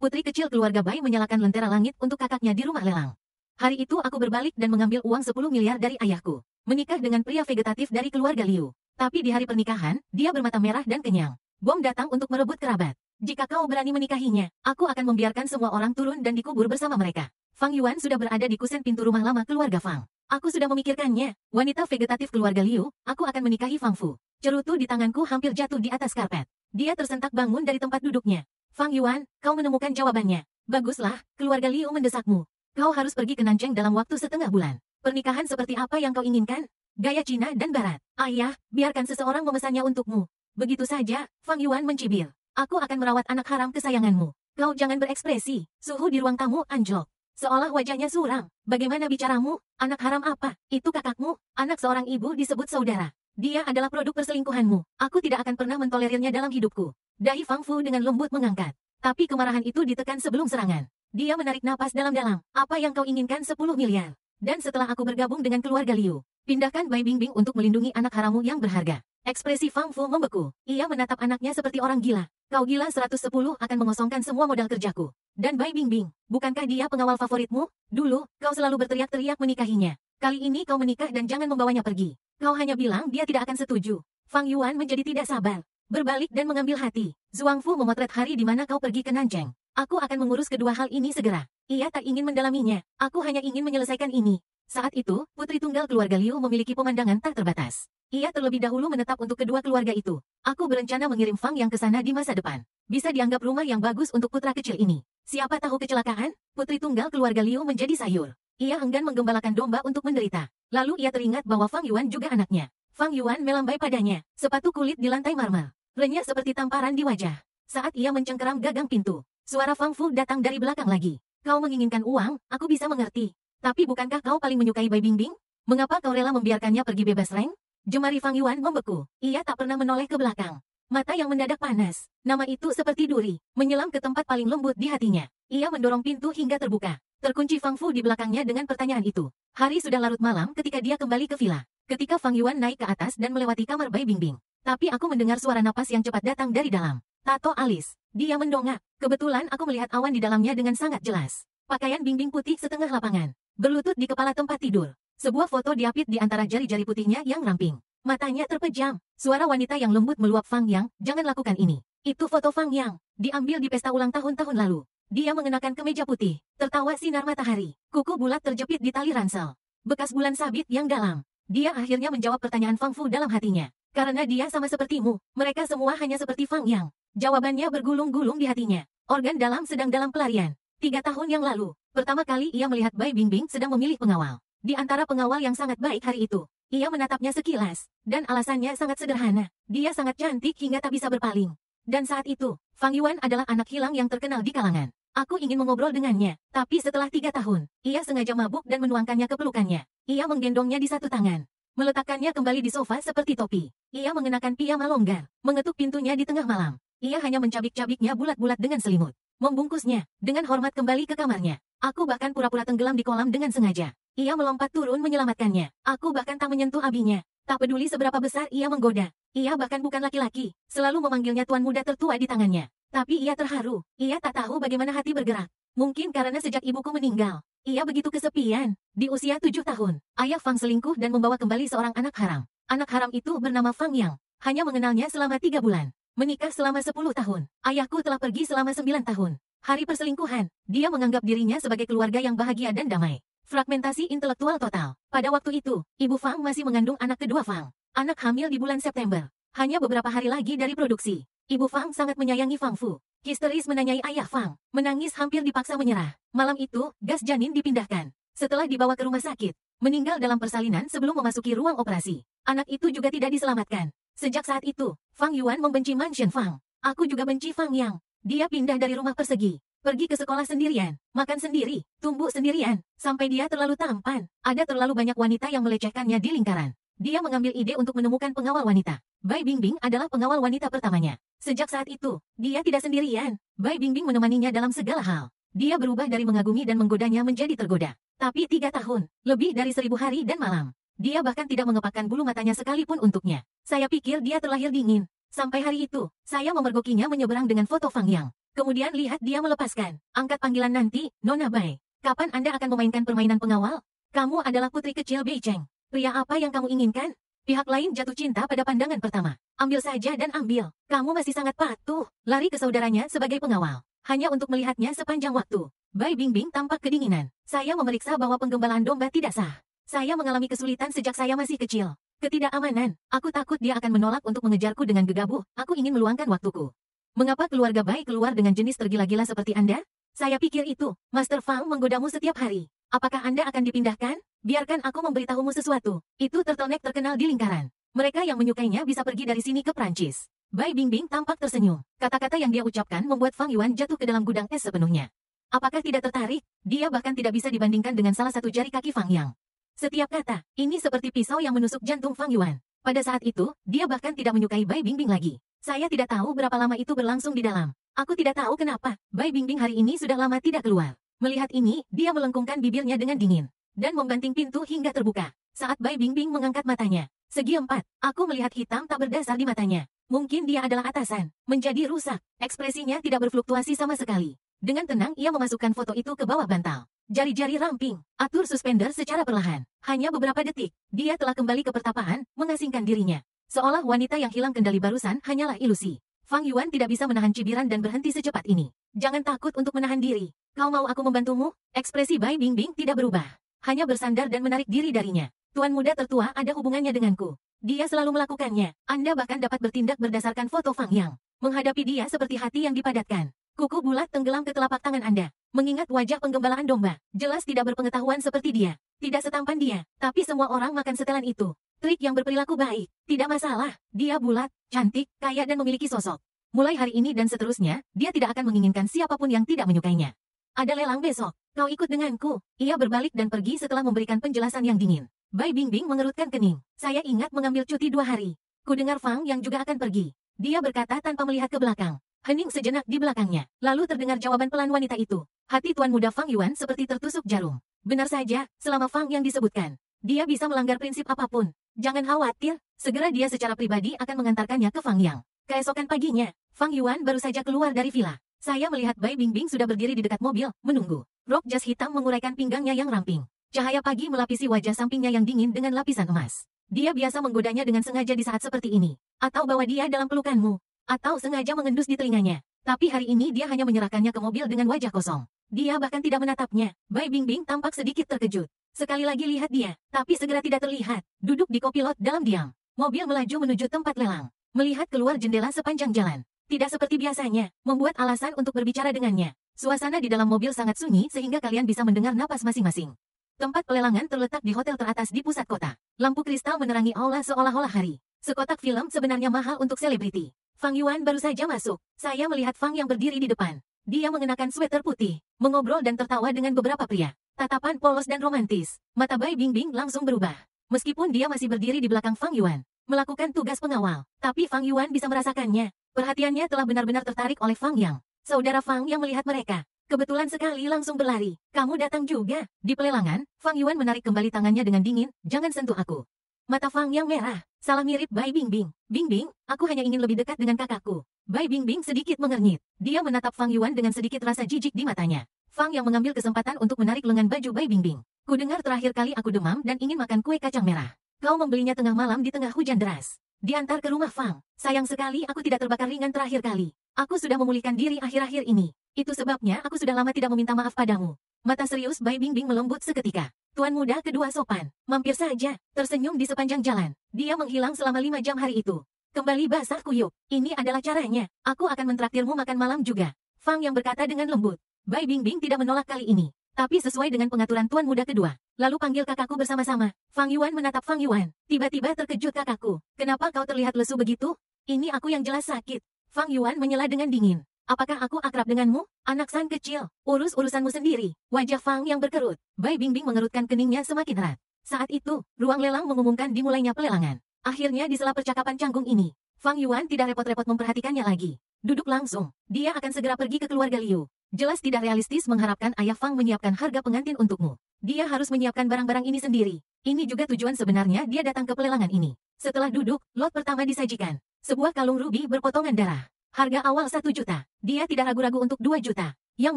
Putri kecil keluarga Bai menyalakan lentera langit untuk kakaknya di rumah lelang. Hari itu aku berbalik dan mengambil uang 10 miliar dari ayahku. Menikah dengan pria vegetatif dari keluarga Liu. Tapi di hari pernikahan, dia bermata merah dan kenyang. Bom datang untuk merebut kerabat. Jika kau berani menikahinya, aku akan membiarkan semua orang turun dan dikubur bersama mereka. Fang Yuan sudah berada di kusen pintu rumah lama keluarga Fang. Aku sudah memikirkannya. Wanita vegetatif keluarga Liu, aku akan menikahi Fang Fu. Cerutu di tanganku hampir jatuh di atas karpet. Dia tersentak bangun dari tempat duduknya. Fang Yuan, kau menemukan jawabannya. Baguslah, keluarga Liu mendesakmu. Kau harus pergi ke Nanjing dalam waktu setengah bulan. Pernikahan seperti apa yang kau inginkan? Gaya Cina dan Barat. Ayah, biarkan seseorang memesannya untukmu. Begitu saja, Fang Yuan mencibir. Aku akan merawat anak haram kesayanganmu. Kau jangan berekspresi. Suhu di ruang tamu anjlok. Seolah wajahnya suram. Bagaimana bicaramu? Anak haram apa? Itu kakakmu? Anak seorang ibu disebut saudara. Dia adalah produk perselingkuhanmu. Aku tidak akan pernah mentolerirnya dalam hidupku. Dahi Fang Fu dengan lembut mengangkat. Tapi kemarahan itu ditekan sebelum serangan. Dia menarik napas dalam-dalam. Apa yang kau inginkan 10 miliar? Dan setelah aku bergabung dengan keluarga Liu, pindahkan Bai Bingbing untuk melindungi anak harammu yang berharga. Ekspresi Fang Fu membeku. Ia menatap anaknya seperti orang gila. Kau gila 110 akan mengosongkan semua modal kerjaku. Dan Bai Bingbing, bukankah dia pengawal favoritmu? Dulu, kau selalu berteriak-teriak menikahinya. Kali ini kau menikah dan jangan membawanya pergi. Kau hanya bilang dia tidak akan setuju. Fang Yuan menjadi tidak sabar. Berbalik dan mengambil hati. Zhuang Fu memotret hari di mana kau pergi ke Nanjing. Aku akan mengurus kedua hal ini segera. Ia tak ingin mendalaminya. Aku hanya ingin menyelesaikan ini. Saat itu, putri tunggal keluarga Liu memiliki pemandangan tak terbatas. Ia terlebih dahulu menetap untuk kedua keluarga itu. Aku berencana mengirim Fang yang ke sana di masa depan. Bisa dianggap rumah yang bagus untuk putra kecil ini. Siapa tahu kecelakaan? Putri tunggal keluarga Liu menjadi sayur. Ia enggan menggembalakan domba untuk menderita. Lalu ia teringat bahwa Fang Yuan juga anaknya. Fang Yuan melambai padanya. Sepatu kulit di lantai marmer. Renyah seperti tamparan di wajah. Saat ia mencengkeram gagang pintu, suara Fang Fu datang dari belakang lagi. Kau menginginkan uang, aku bisa mengerti. Tapi bukankah kau paling menyukai Bai Bingbing? Mengapa kau rela membiarkannya pergi bebas reng? Jemari Fang Yuan membeku. Ia tak pernah menoleh ke belakang. Mata yang mendadak panas. Nama itu seperti duri, menyelam ke tempat paling lembut di hatinya. Ia mendorong pintu hingga terbuka. Terkunci Fang Fu di belakangnya dengan pertanyaan itu. Hari sudah larut malam ketika dia kembali ke villa. Ketika Fang Yuan naik ke atas dan melewati kamar Bai Bingbing. Tapi aku mendengar suara napas yang cepat datang dari dalam. Tato alis. Dia mendongak. Kebetulan aku melihat awan di dalamnya dengan sangat jelas. Pakaian Bingbing putih setengah lapangan. Berlutut di kepala tempat tidur. Sebuah foto diapit di antara jari-jari putihnya yang ramping. Matanya terpejam. Suara wanita yang lembut meluap. Fang Yang, jangan lakukan ini. Itu foto Fang Yang. Diambil di pesta ulang tahun lalu. Dia mengenakan kemeja putih. Tertawa sinar matahari. Kuku bulat terjepit di tali ransel. Bekas bulan sabit yang dalam. Dia akhirnya menjawab pertanyaan Fang Fu dalam hatinya. Karena dia sama sepertimu, mereka semua hanya seperti Fang Yang. Jawabannya bergulung-gulung di hatinya. Organ dalam sedang dalam pelarian. 3 tahun yang lalu, pertama kali ia melihat Bai Bingbing sedang memilih pengawal. Di antara pengawal yang sangat baik hari itu, ia menatapnya sekilas. Dan alasannya sangat sederhana. Dia sangat cantik hingga tak bisa berpaling. Dan saat itu, Fang Yuan adalah anak hilang yang terkenal di kalangan. Aku ingin mengobrol dengannya, tapi setelah 3 tahun, ia sengaja mabuk dan menuangkannya ke pelukannya. Ia menggendongnya di satu tangan. Meletakkannya kembali di sofa seperti topi. Ia mengenakan piyama longgar, mengetuk pintunya di tengah malam. Ia hanya mencabik-cabiknya bulat-bulat dengan selimut. Membungkusnya, dengan hormat kembali ke kamarnya. Aku bahkan pura-pura tenggelam di kolam dengan sengaja. Ia melompat turun menyelamatkannya. Aku bahkan tak menyentuh abinya. Tak peduli seberapa besar ia menggoda. Ia bahkan bukan laki-laki. Selalu memanggilnya tuan muda tertua di tangannya. Tapi ia terharu. Ia tak tahu bagaimana hati bergerak. Mungkin karena sejak ibuku meninggal, ia begitu kesepian. Di usia 7 tahun, ayah Fang selingkuh dan membawa kembali seorang anak haram. Anak haram itu bernama Fang Yang. Hanya mengenalnya selama 3 bulan. Menikah selama 10 tahun. Ayahku telah pergi selama 9 tahun. Hari perselingkuhan, dia menganggap dirinya sebagai keluarga yang bahagia dan damai. Fragmentasi intelektual total. Pada waktu itu, ibu Fang masih mengandung anak kedua Fang. Anak hamil di bulan September. Hanya beberapa hari lagi dari produksi. Ibu Fang sangat menyayangi Fang Fu. Histeris menanyai ayah Fang. Menangis hampir dipaksa menyerah. Malam itu, gas janin dipindahkan. Setelah dibawa ke rumah sakit, meninggal dalam persalinan sebelum memasuki ruang operasi. Anak itu juga tidak diselamatkan. Sejak saat itu, Fang Yuan membenci Mansion Fang. Aku juga benci Fang Yang. Dia pindah dari rumah persegi. Pergi ke sekolah sendirian, makan sendiri, tumbuh sendirian, sampai dia terlalu tampan. Ada terlalu banyak wanita yang melecehkannya di lingkaran. Dia mengambil ide untuk menemukan pengawal wanita. Bai Bingbing adalah pengawal wanita pertamanya. Sejak saat itu, dia tidak sendirian. Bai Bingbing menemaninya dalam segala hal. Dia berubah dari mengagumi dan menggodanya menjadi tergoda. Tapi 3 tahun, lebih dari 1000 hari dan malam. Dia bahkan tidak mengepakkan bulu matanya sekalipun untuknya. Saya pikir dia terlahir dingin. Sampai hari itu, saya memergokinya menyeberang dengan foto Fang Yang. Kemudian lihat dia melepaskan. Angkat panggilan nanti, Nona Bai. Kapan Anda akan memainkan permainan pengawal? Kamu adalah putri kecil Bei Cheng. Pria apa yang kamu inginkan? Pihak lain jatuh cinta pada pandangan pertama. Ambil saja dan ambil. Kamu masih sangat patuh. Lari ke saudaranya sebagai pengawal. Hanya untuk melihatnya sepanjang waktu. Bai Bingbing tampak kedinginan. Saya memeriksa bahwa penggembalaan domba tidak sah. Saya mengalami kesulitan sejak saya masih kecil. Ketidakamanan. Aku takut dia akan menolak untuk mengejarku dengan gegabah. Aku ingin meluangkan waktuku. Mengapa keluarga Bai keluar dengan jenis tergila-gila seperti Anda? Saya pikir itu. Master Fang menggodamu setiap hari. Apakah Anda akan dipindahkan? Biarkan aku memberitahumu sesuatu. Itu turtleneck terkenal di lingkaran. Mereka yang menyukainya bisa pergi dari sini ke Prancis. Bai Bingbing tampak tersenyum. Kata-kata yang dia ucapkan membuat Fang Yuan jatuh ke dalam gudang es sepenuhnya. Apakah tidak tertarik? Dia bahkan tidak bisa dibandingkan dengan salah satu jari kaki Fang Yang. Setiap kata, ini seperti pisau yang menusuk jantung Fang Yuan. Pada saat itu, dia bahkan tidak menyukai Bai Bingbing lagi. Saya tidak tahu berapa lama itu berlangsung di dalam. Aku tidak tahu kenapa. Bai Bingbing hari ini sudah lama tidak keluar. Melihat ini, dia melengkungkan bibirnya dengan dingin. Dan membanting pintu hingga terbuka. Saat Bai Bingbing mengangkat matanya. Segi empat, aku melihat hitam tak berdasar di matanya. Mungkin dia adalah atasan. Menjadi rusak. Ekspresinya tidak berfluktuasi sama sekali. Dengan tenang ia memasukkan foto itu ke bawah bantal. Jari-jari ramping. Atur suspender secara perlahan. Hanya beberapa detik. Dia telah kembali ke pertapaan, mengasingkan dirinya. Seolah wanita yang hilang kendali barusan hanyalah ilusi. Fang Yuan tidak bisa menahan cibiran dan berhenti secepat ini. Jangan takut untuk menahan diri. Kau mau aku membantumu? Ekspresi Bai Bingbing tidak berubah. Hanya bersandar dan menarik diri darinya. Tuan muda tertua ada hubungannya denganku. Dia selalu melakukannya. Anda bahkan dapat bertindak berdasarkan foto Fang Yang. Menghadapi dia seperti hati yang dipadatkan. Kuku bulat tenggelam ke telapak tangan Anda. Mengingat wajah penggembalaan domba. Jelas tidak berpengetahuan seperti dia. Tidak setampan dia. Tapi semua orang makan setelan itu. Trik yang berperilaku baik. Tidak masalah. Dia bulat, cantik, kaya dan memiliki sosok. Mulai hari ini dan seterusnya, dia tidak akan menginginkan siapapun yang tidak menyukainya. Ada lelang besok. Kau ikut denganku. Ia berbalik dan pergi setelah memberikan penjelasan yang dingin. Bai Bingbing mengerutkan kening. Saya ingat mengambil cuti 2 hari. Ku dengar Fang yang juga akan pergi. Dia berkata tanpa melihat ke belakang. Hening sejenak di belakangnya. Lalu terdengar jawaban pelan wanita itu. Hati tuan muda Fang Yuan seperti tertusuk jarum. Benar saja, selama Fang yang disebutkan. Dia bisa melanggar prinsip apapun. Jangan khawatir, segera dia secara pribadi akan mengantarkannya ke Fang Yang. Keesokan paginya, Fang Yuan baru saja keluar dari villa. Saya melihat Bai Bingbing sudah berdiri di dekat mobil, menunggu. Rok jas hitam menguraikan pinggangnya yang ramping. Cahaya pagi melapisi wajah sampingnya yang dingin dengan lapisan emas. Dia biasa menggodanya dengan sengaja di saat seperti ini. Atau bawa dia dalam pelukanmu. Atau sengaja mengendus di telinganya. Tapi hari ini dia hanya menyerahkannya ke mobil dengan wajah kosong. Dia bahkan tidak menatapnya. Bai Bingbing tampak sedikit terkejut. Sekali lagi lihat dia, tapi segera tidak terlihat. Duduk di kopilot dalam diam. Mobil melaju menuju tempat lelang. Melihat keluar jendela sepanjang jalan. Tidak seperti biasanya, membuat alasan untuk berbicara dengannya. Suasana di dalam mobil sangat sunyi sehingga kalian bisa mendengar napas masing-masing. Tempat pelelangan terletak di hotel teratas di pusat kota. Lampu kristal menerangi aula seolah-olah hari. Sekotak film sebenarnya mahal untuk selebriti. Fang Yuan baru saja masuk. Saya melihat Fang yang berdiri di depan. Dia mengenakan sweater putih, mengobrol dan tertawa dengan beberapa pria. Tatapan polos dan romantis. Mata Bai Bingbing langsung berubah. Meskipun dia masih berdiri di belakang Fang Yuan, melakukan tugas pengawal. Tapi Fang Yuan bisa merasakannya. Perhatiannya telah benar-benar tertarik oleh Fang Yang. Saudara Fang yang melihat mereka. Kebetulan sekali langsung berlari. Kamu datang juga. Di pelelangan, Fang Yuan menarik kembali tangannya dengan dingin. Jangan sentuh aku. Mata Fang yang merah. Salah mirip Bai Bingbing. Bingbing, aku hanya ingin lebih dekat dengan kakakku. Bai Bingbing sedikit mengernyit. Dia menatap Fang Yuan dengan sedikit rasa jijik di matanya. Fang yang mengambil kesempatan untuk menarik lengan baju Bai Bingbing. Ku dengar terakhir kali aku demam dan ingin makan kue kacang merah. Kau membelinya tengah malam di tengah hujan deras. Diantar ke rumah Fang. Sayang sekali aku tidak terbakar ringan terakhir kali. Aku sudah memulihkan diri akhir-akhir ini. Itu sebabnya aku sudah lama tidak meminta maaf padamu. Mata serius Bai Bingbing melembut seketika. Tuan muda kedua sopan. Mampir saja. Tersenyum di sepanjang jalan. Dia menghilang selama 5 jam hari itu. Kembali basah kuyup. Ini adalah caranya. Aku akan mentraktirmu makan malam juga. Fang yang berkata dengan lembut. Bai Bingbing tidak menolak kali ini. Tapi sesuai dengan pengaturan tuan muda kedua. Lalu panggil kakakku bersama-sama. Fang Yuan menatap Fang Yuan. Tiba-tiba terkejut kakakku. Kenapa kau terlihat lesu begitu? Ini aku yang jelas sakit. Fang Yuan menyela dengan dingin. Apakah aku akrab denganmu? Anak san kecil. Urus urusanmu sendiri. Wajah Fang yang berkerut. Bai Bingbing mengerutkan keningnya semakin erat. Saat itu, ruang lelang mengumumkan dimulainya pelelangan. Akhirnya di sela percakapan canggung ini, Fang Yuan tidak repot-repot memperhatikannya lagi. Duduk langsung. Dia akan segera pergi ke keluarga Liu. Jelas tidak realistis mengharapkan ayah Fang menyiapkan harga pengantin untukmu. Dia harus menyiapkan barang-barang ini sendiri. Ini juga tujuan sebenarnya dia datang ke pelelangan ini. Setelah duduk, lot pertama disajikan. Sebuah kalung rubi berpotongan darah. Harga awal 1 juta. Dia tidak ragu-ragu untuk 2 juta. Yang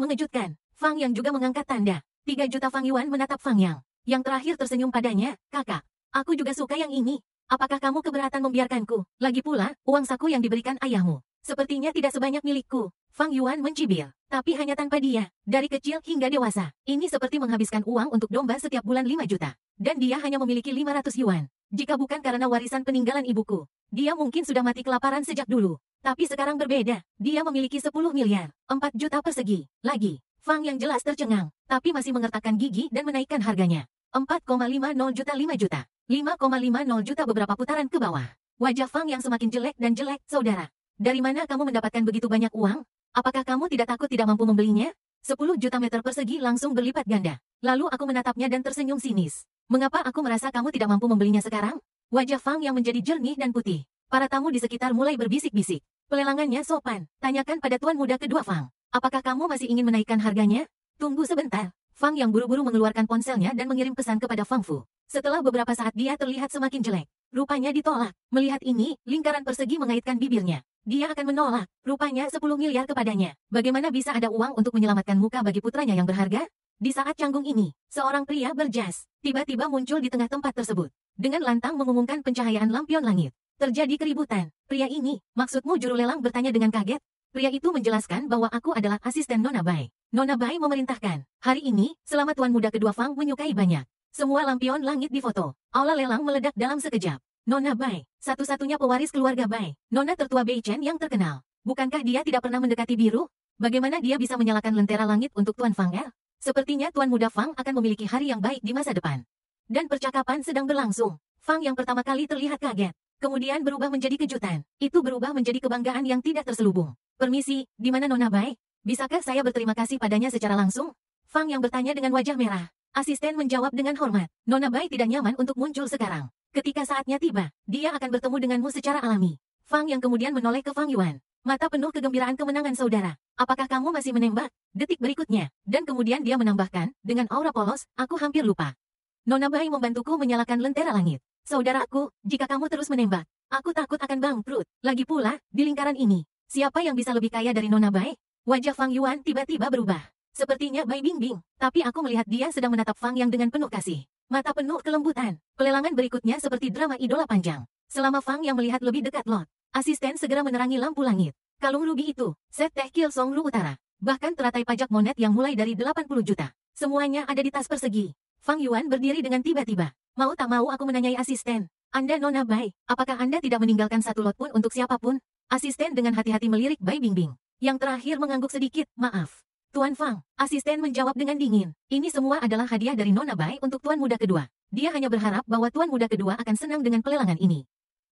mengejutkan, Fang Yang juga mengangkat tanda. 3 juta. Fang Yuan menatap Fang Yang. Yang terakhir tersenyum padanya, kakak. Aku juga suka yang ini. Apakah kamu keberatan membiarkanku? Lagi pula, uang saku yang diberikan ayahmu sepertinya tidak sebanyak milikku. Fang Yuan mencibir. Tapi hanya tanpa dia. Dari kecil hingga dewasa. Ini seperti menghabiskan uang untuk domba setiap bulan 5 juta. Dan dia hanya memiliki 500 yuan. Jika bukan karena warisan peninggalan ibuku, dia mungkin sudah mati kelaparan sejak dulu. Tapi sekarang berbeda. Dia memiliki 10 miliar. 4 juta persegi. Lagi. Fang yang jelas tercengang. Tapi masih mengertakkan gigi dan menaikkan harganya. 4,50 juta. 5 juta. 5,50 juta. Beberapa putaran ke bawah. Wajah Fang yang semakin jelek dan jelek. Saudara, dari mana kamu mendapatkan begitu banyak uang? Apakah kamu tidak takut tidak mampu membelinya? 10 juta meter persegi langsung berlipat ganda. Lalu aku menatapnya dan tersenyum sinis. Mengapa aku merasa kamu tidak mampu membelinya sekarang? Wajah Fang yang menjadi jernih dan putih. Para tamu di sekitar mulai berbisik-bisik. Pelelangannya sopan. Tanyakan pada tuan muda kedua Fang. Apakah kamu masih ingin menaikkan harganya? Tunggu sebentar. Fang yang buru-buru mengeluarkan ponselnya dan mengirim pesan kepada Fang Fu. Setelah beberapa saat dia terlihat semakin jelek. Rupanya ditolak. Melihat ini, lingkaran persegi mengaitkan bibirnya. Dia akan menolak. Rupanya 10 miliar kepadanya. Bagaimana bisa ada uang untuk menyelamatkan muka bagi putranya yang berharga? Di saat canggung ini, seorang pria berjas tiba-tiba muncul di tengah tempat tersebut. Dengan lantang mengumumkan pencahayaan lampion langit. Terjadi keributan. Pria ini, maksudmu? Juru lelang bertanya dengan kaget. Pria itu menjelaskan bahwa aku adalah asisten Nona Bai. Nona Bai memerintahkan. Hari ini, selama tuan muda kedua Fang menyukai banyak. Semua lampion langit difoto. Aula lelang meledak dalam sekejap. Nona Bai, satu-satunya pewaris keluarga Bai. Nona tertua Bei Chen yang terkenal. Bukankah dia tidak pernah mendekati biru? Bagaimana dia bisa menyalakan lentera langit untuk Tuan Fang El? Sepertinya tuan muda Fang akan memiliki hari yang baik di masa depan. Dan percakapan sedang berlangsung. Fang yang pertama kali terlihat kaget. Kemudian berubah menjadi kejutan. Itu berubah menjadi kebanggaan yang tidak terselubung. Permisi, di mana Nona Bai? Bisakah saya berterima kasih padanya secara langsung? Fang yang bertanya dengan wajah merah. Asisten menjawab dengan hormat. Nona Bai tidak nyaman untuk muncul sekarang. Ketika saatnya tiba, dia akan bertemu denganmu secara alami. Fang yang kemudian menoleh ke Fang Yuan. Mata penuh kegembiraan kemenangan saudara. Apakah kamu masih menembak? Detik berikutnya. Dan kemudian dia menambahkan, dengan aura polos, aku hampir lupa. Nona Bai membantuku menyalakan lentera langit. Saudaraku, jika kamu terus menembak, aku takut akan bangkrut. Lagi pula, di lingkaran ini, siapa yang bisa lebih kaya dari Nona Bai? Wajah Fang Yuan tiba-tiba berubah. Sepertinya Bai Bingbing, tapi aku melihat dia sedang menatap Fang yang dengan penuh kasih. Mata penuh kelembutan. Pelelangan berikutnya seperti drama idola panjang. Selama Fang yang melihat lebih dekat lot, asisten segera menerangi lampu langit. Kalung rubi itu, set teh Kil Song Ru Utara. Bahkan teratai pajak monet yang mulai dari 80 juta. Semuanya ada di tas persegi. Fang Yuan berdiri dengan tiba-tiba. Mau tak mau aku menanyai asisten. Anda Nona Bai, apakah Anda tidak meninggalkan satu lot pun untuk siapapun? Asisten dengan hati-hati melirik Bai Bingbing. Yang terakhir mengangguk sedikit, maaf. Tuan Fang, asisten menjawab dengan dingin. Ini semua adalah hadiah dari Nona Bai untuk tuan muda kedua. Dia hanya berharap bahwa tuan muda kedua akan senang dengan pelelangan ini.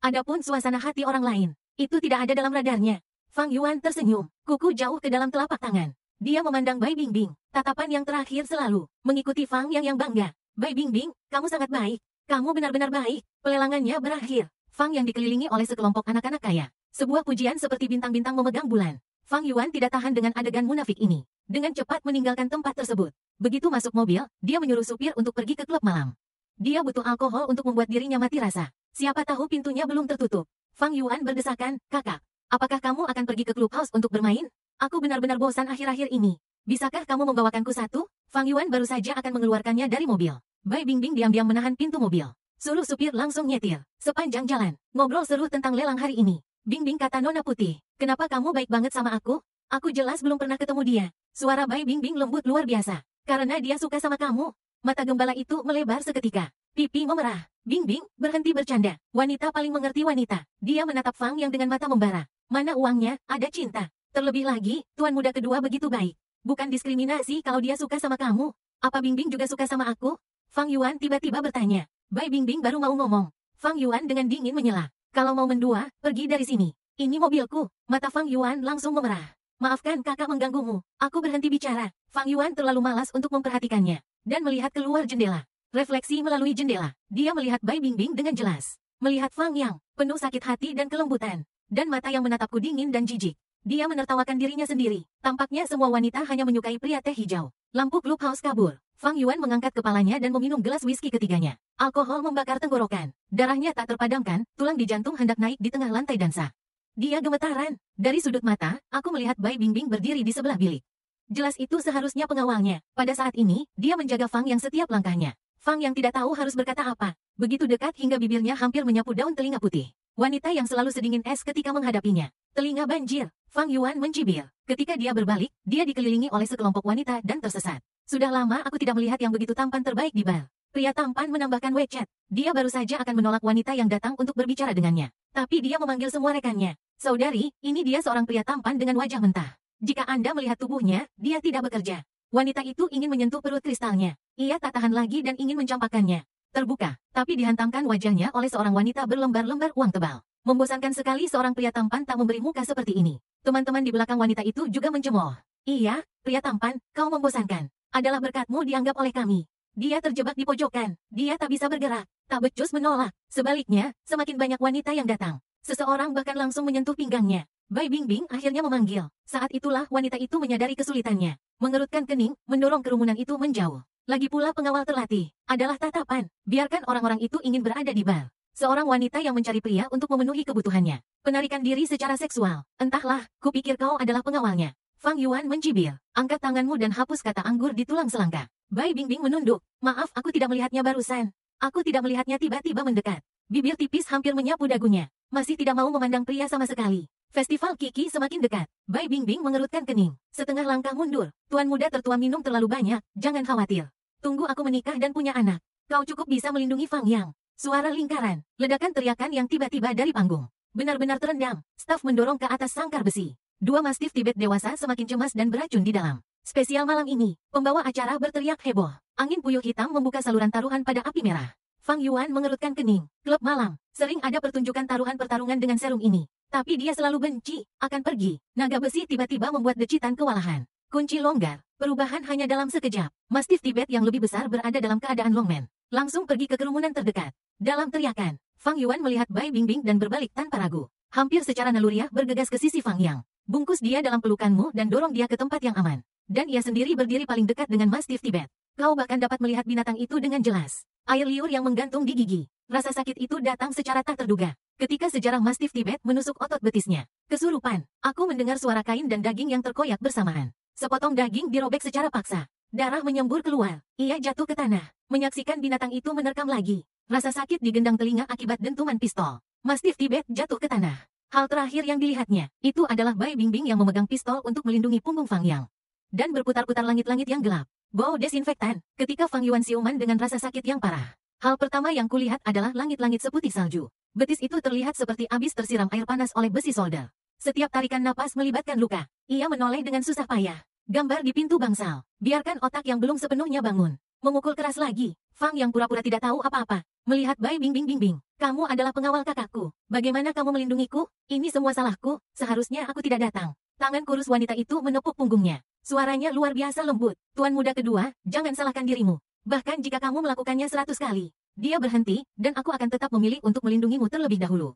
Adapun suasana hati orang lain, itu tidak ada dalam radarnya. Fang Yuan tersenyum, kuku jauh ke dalam telapak tangan. Dia memandang Bai Bingbing, tatapan yang terakhir selalu mengikuti Fang yang bangga. Bai Bingbing, kamu sangat baik. Kamu benar-benar baik. Pelelangannya berakhir. Fang yang dikelilingi oleh sekelompok anak-anak kaya. Sebuah pujian seperti bintang-bintang memegang bulan. Fang Yuan tidak tahan dengan adegan munafik ini. Dengan cepat meninggalkan tempat tersebut. Begitu masuk mobil, dia menyuruh supir untuk pergi ke klub malam. Dia butuh alkohol untuk membuat dirinya mati rasa. Siapa tahu pintunya belum tertutup. Fang Yuan berdesakan, kakak. Apakah kamu akan pergi ke clubhouse untuk bermain? Aku benar-benar bosan akhir-akhir ini. Bisakah kamu membawakanku satu? Fang Yuan baru saja akan mengeluarkannya dari mobil. Bai Bingbing diam-diam menahan pintu mobil. Suruh supir langsung nyetir. Sepanjang jalan, ngobrol seru tentang lelang hari ini. Bingbing, kata Nona Putih. Kenapa kamu baik banget sama aku? Aku jelas belum pernah ketemu dia. Suara Bai Bingbing lembut luar biasa. Karena dia suka sama kamu. Mata gembala itu melebar seketika. Pipi memerah. Bingbing, berhenti bercanda. Wanita paling mengerti wanita. Dia menatap Fang yang dengan mata membara. Mana uangnya, ada cinta. Terlebih lagi, tuan muda kedua begitu baik. Bukan diskriminasi kalau dia suka sama kamu. Apa Bingbing juga suka sama aku? Fang Yuan tiba-tiba bertanya. Bai Bingbing baru mau ngomong. Fang Yuan dengan dingin menyela. Kalau mau mendua, pergi dari sini. Ini mobilku. Mata Fang Yuan langsung memerah. Maafkan kakak mengganggumu. Aku berhenti bicara. Fang Yuan terlalu malas untuk memperhatikannya. Dan melihat keluar jendela. Refleksi melalui jendela. Dia melihat Bai Bingbing dengan jelas. Melihat Fang Yang, penuh sakit hati dan kelembutan. Dan mata yang menatapku dingin dan jijik. Dia menertawakan dirinya sendiri. Tampaknya semua wanita hanya menyukai pria teh hijau. Lampu clubhouse kabur. Fang Yuan mengangkat kepalanya dan meminum gelas whisky ketiganya. Alkohol membakar tenggorokan. Darahnya tak terpadamkan, tulang di jantung hendak naik di tengah lantai dansa. Dia gemetaran. Dari sudut mata, aku melihat Bai Bingbing berdiri di sebelah bilik. Jelas itu seharusnya pengawalnya. Pada saat ini, dia menjaga Fang Yang setiap langkahnya. Fang Yang tidak tahu harus berkata apa. Begitu dekat hingga bibirnya hampir menyapu daun telinga putih. Wanita yang selalu sedingin es ketika menghadapinya. Telinga banjir. Fang Yuan mencibir. Ketika dia berbalik, dia dikelilingi oleh sekelompok wanita dan tersesat. Sudah lama aku tidak melihat yang begitu tampan terbaik di bar. Pria tampan menambahkan WeChat. Dia baru saja akan menolak wanita yang datang untuk berbicara dengannya. Tapi dia memanggil semua rekannya. Saudari, ini dia seorang pria tampan dengan wajah mentah. Jika Anda melihat tubuhnya, dia tidak bekerja. Wanita itu ingin menyentuh perut kristalnya. Ia tak tahan lagi dan ingin mencampakkannya. Terbuka, tapi dihantamkan wajahnya oleh seorang wanita berlembar-lembar uang tebal. Membosankan sekali seorang pria tampan tak memberi muka seperti ini. Teman-teman di belakang wanita itu juga mencemooh. Iya, pria tampan, kau membosankan. Adalah berkatmu dianggap oleh kami. Dia terjebak di pojokan. Dia tak bisa bergerak. Tak becus menolak. Sebaliknya, semakin banyak wanita yang datang. Seseorang bahkan langsung menyentuh pinggangnya. Bai Bingbing akhirnya memanggil. Saat itulah wanita itu menyadari kesulitannya. Mengerutkan kening, mendorong kerumunan itu menjauh. Lagi pula pengawal terlatih. Adalah tatapan. Biarkan orang-orang itu ingin berada di bar. Seorang wanita yang mencari pria untuk memenuhi kebutuhannya. Penarikan diri secara seksual. Entahlah, kupikir kau adalah pengawalnya. Fang Yuan mencibir. Angkat tanganmu dan hapus kata anggur di tulang selangka. Bai Bingbing menunduk. Maaf, aku tidak melihatnya barusan. Aku tidak melihatnya tiba-tiba mendekat. Bibir tipis hampir menyapu dagunya. Masih tidak mau memandang pria sama sekali. Festival Kiki semakin dekat. Bai Bingbing mengerutkan kening. Setengah langkah mundur. Tuan muda tertua minum terlalu banyak. Jangan khawatir. Tunggu aku menikah dan punya anak. Kau cukup bisa melindungi Fang Yang. Suara lingkaran. Ledakan teriakan yang tiba-tiba dari panggung. Benar-benar terendam. Staf mendorong ke atas sangkar besi. Dua mastif Tibet dewasa semakin cemas dan beracun di dalam. Spesial malam ini, pembawa acara berteriak heboh. Angin puyuh hitam membuka saluran taruhan pada api merah. Fang Yuan mengerutkan kening. Klub malam. Sering ada pertunjukan taruhan pertarungan dengan serum ini. Tapi dia selalu benci, akan pergi. Naga besi tiba-tiba membuat decitan kewalahan. Kunci longgar. Perubahan hanya dalam sekejap. Mastif Tibet yang lebih besar berada dalam keadaan longman. Langsung pergi ke kerumunan terdekat. Dalam teriakan, Fang Yuan melihat Bai Bingbing dan berbalik tanpa ragu. Hampir secara naluriah bergegas ke sisi Fang Yang. Bungkus dia dalam pelukanmu dan dorong dia ke tempat yang aman. Dan ia sendiri berdiri paling dekat dengan Mastif Tibet. Kau bahkan dapat melihat binatang itu dengan jelas. Air liur yang menggantung di gigi. Rasa sakit itu datang secara tak terduga. Ketika sejarah Mastif Tibet menusuk otot betisnya. Kesurupan. Aku mendengar suara kain dan daging yang terkoyak bersamaan. Sepotong daging dirobek secara paksa. Darah menyembur keluar. Ia jatuh ke tanah. Menyaksikan binatang itu menerkam lagi. Rasa sakit digendang telinga akibat dentuman pistol. Mastif Tibet jatuh ke tanah. Hal terakhir yang dilihatnya, itu adalah Bai Bingbing yang memegang pistol untuk melindungi punggung Fang Yang. Dan berputar-putar langit-langit yang gelap. Bau desinfektan, ketika Fang Yuan siuman dengan rasa sakit yang parah. Hal pertama yang kulihat adalah langit-langit seputih salju. Betis itu terlihat seperti habis tersiram air panas oleh besi solder. Setiap tarikan napas melibatkan luka. Ia menoleh dengan susah payah. Gambar di pintu bangsal. Biarkan otak yang belum sepenuhnya bangun. Memukul keras lagi. Fang yang pura-pura tidak tahu apa-apa. Melihat Bai Bingbing. Kamu adalah pengawal kakakku. Bagaimana kamu melindungiku? Ini semua salahku. Seharusnya aku tidak datang. Tangan kurus wanita itu menepuk punggungnya. Suaranya luar biasa lembut. Tuan muda kedua, jangan salahkan dirimu. Bahkan jika kamu melakukannya 100 kali. Dia berhenti, dan aku akan tetap memilih untuk melindungimu terlebih dahulu.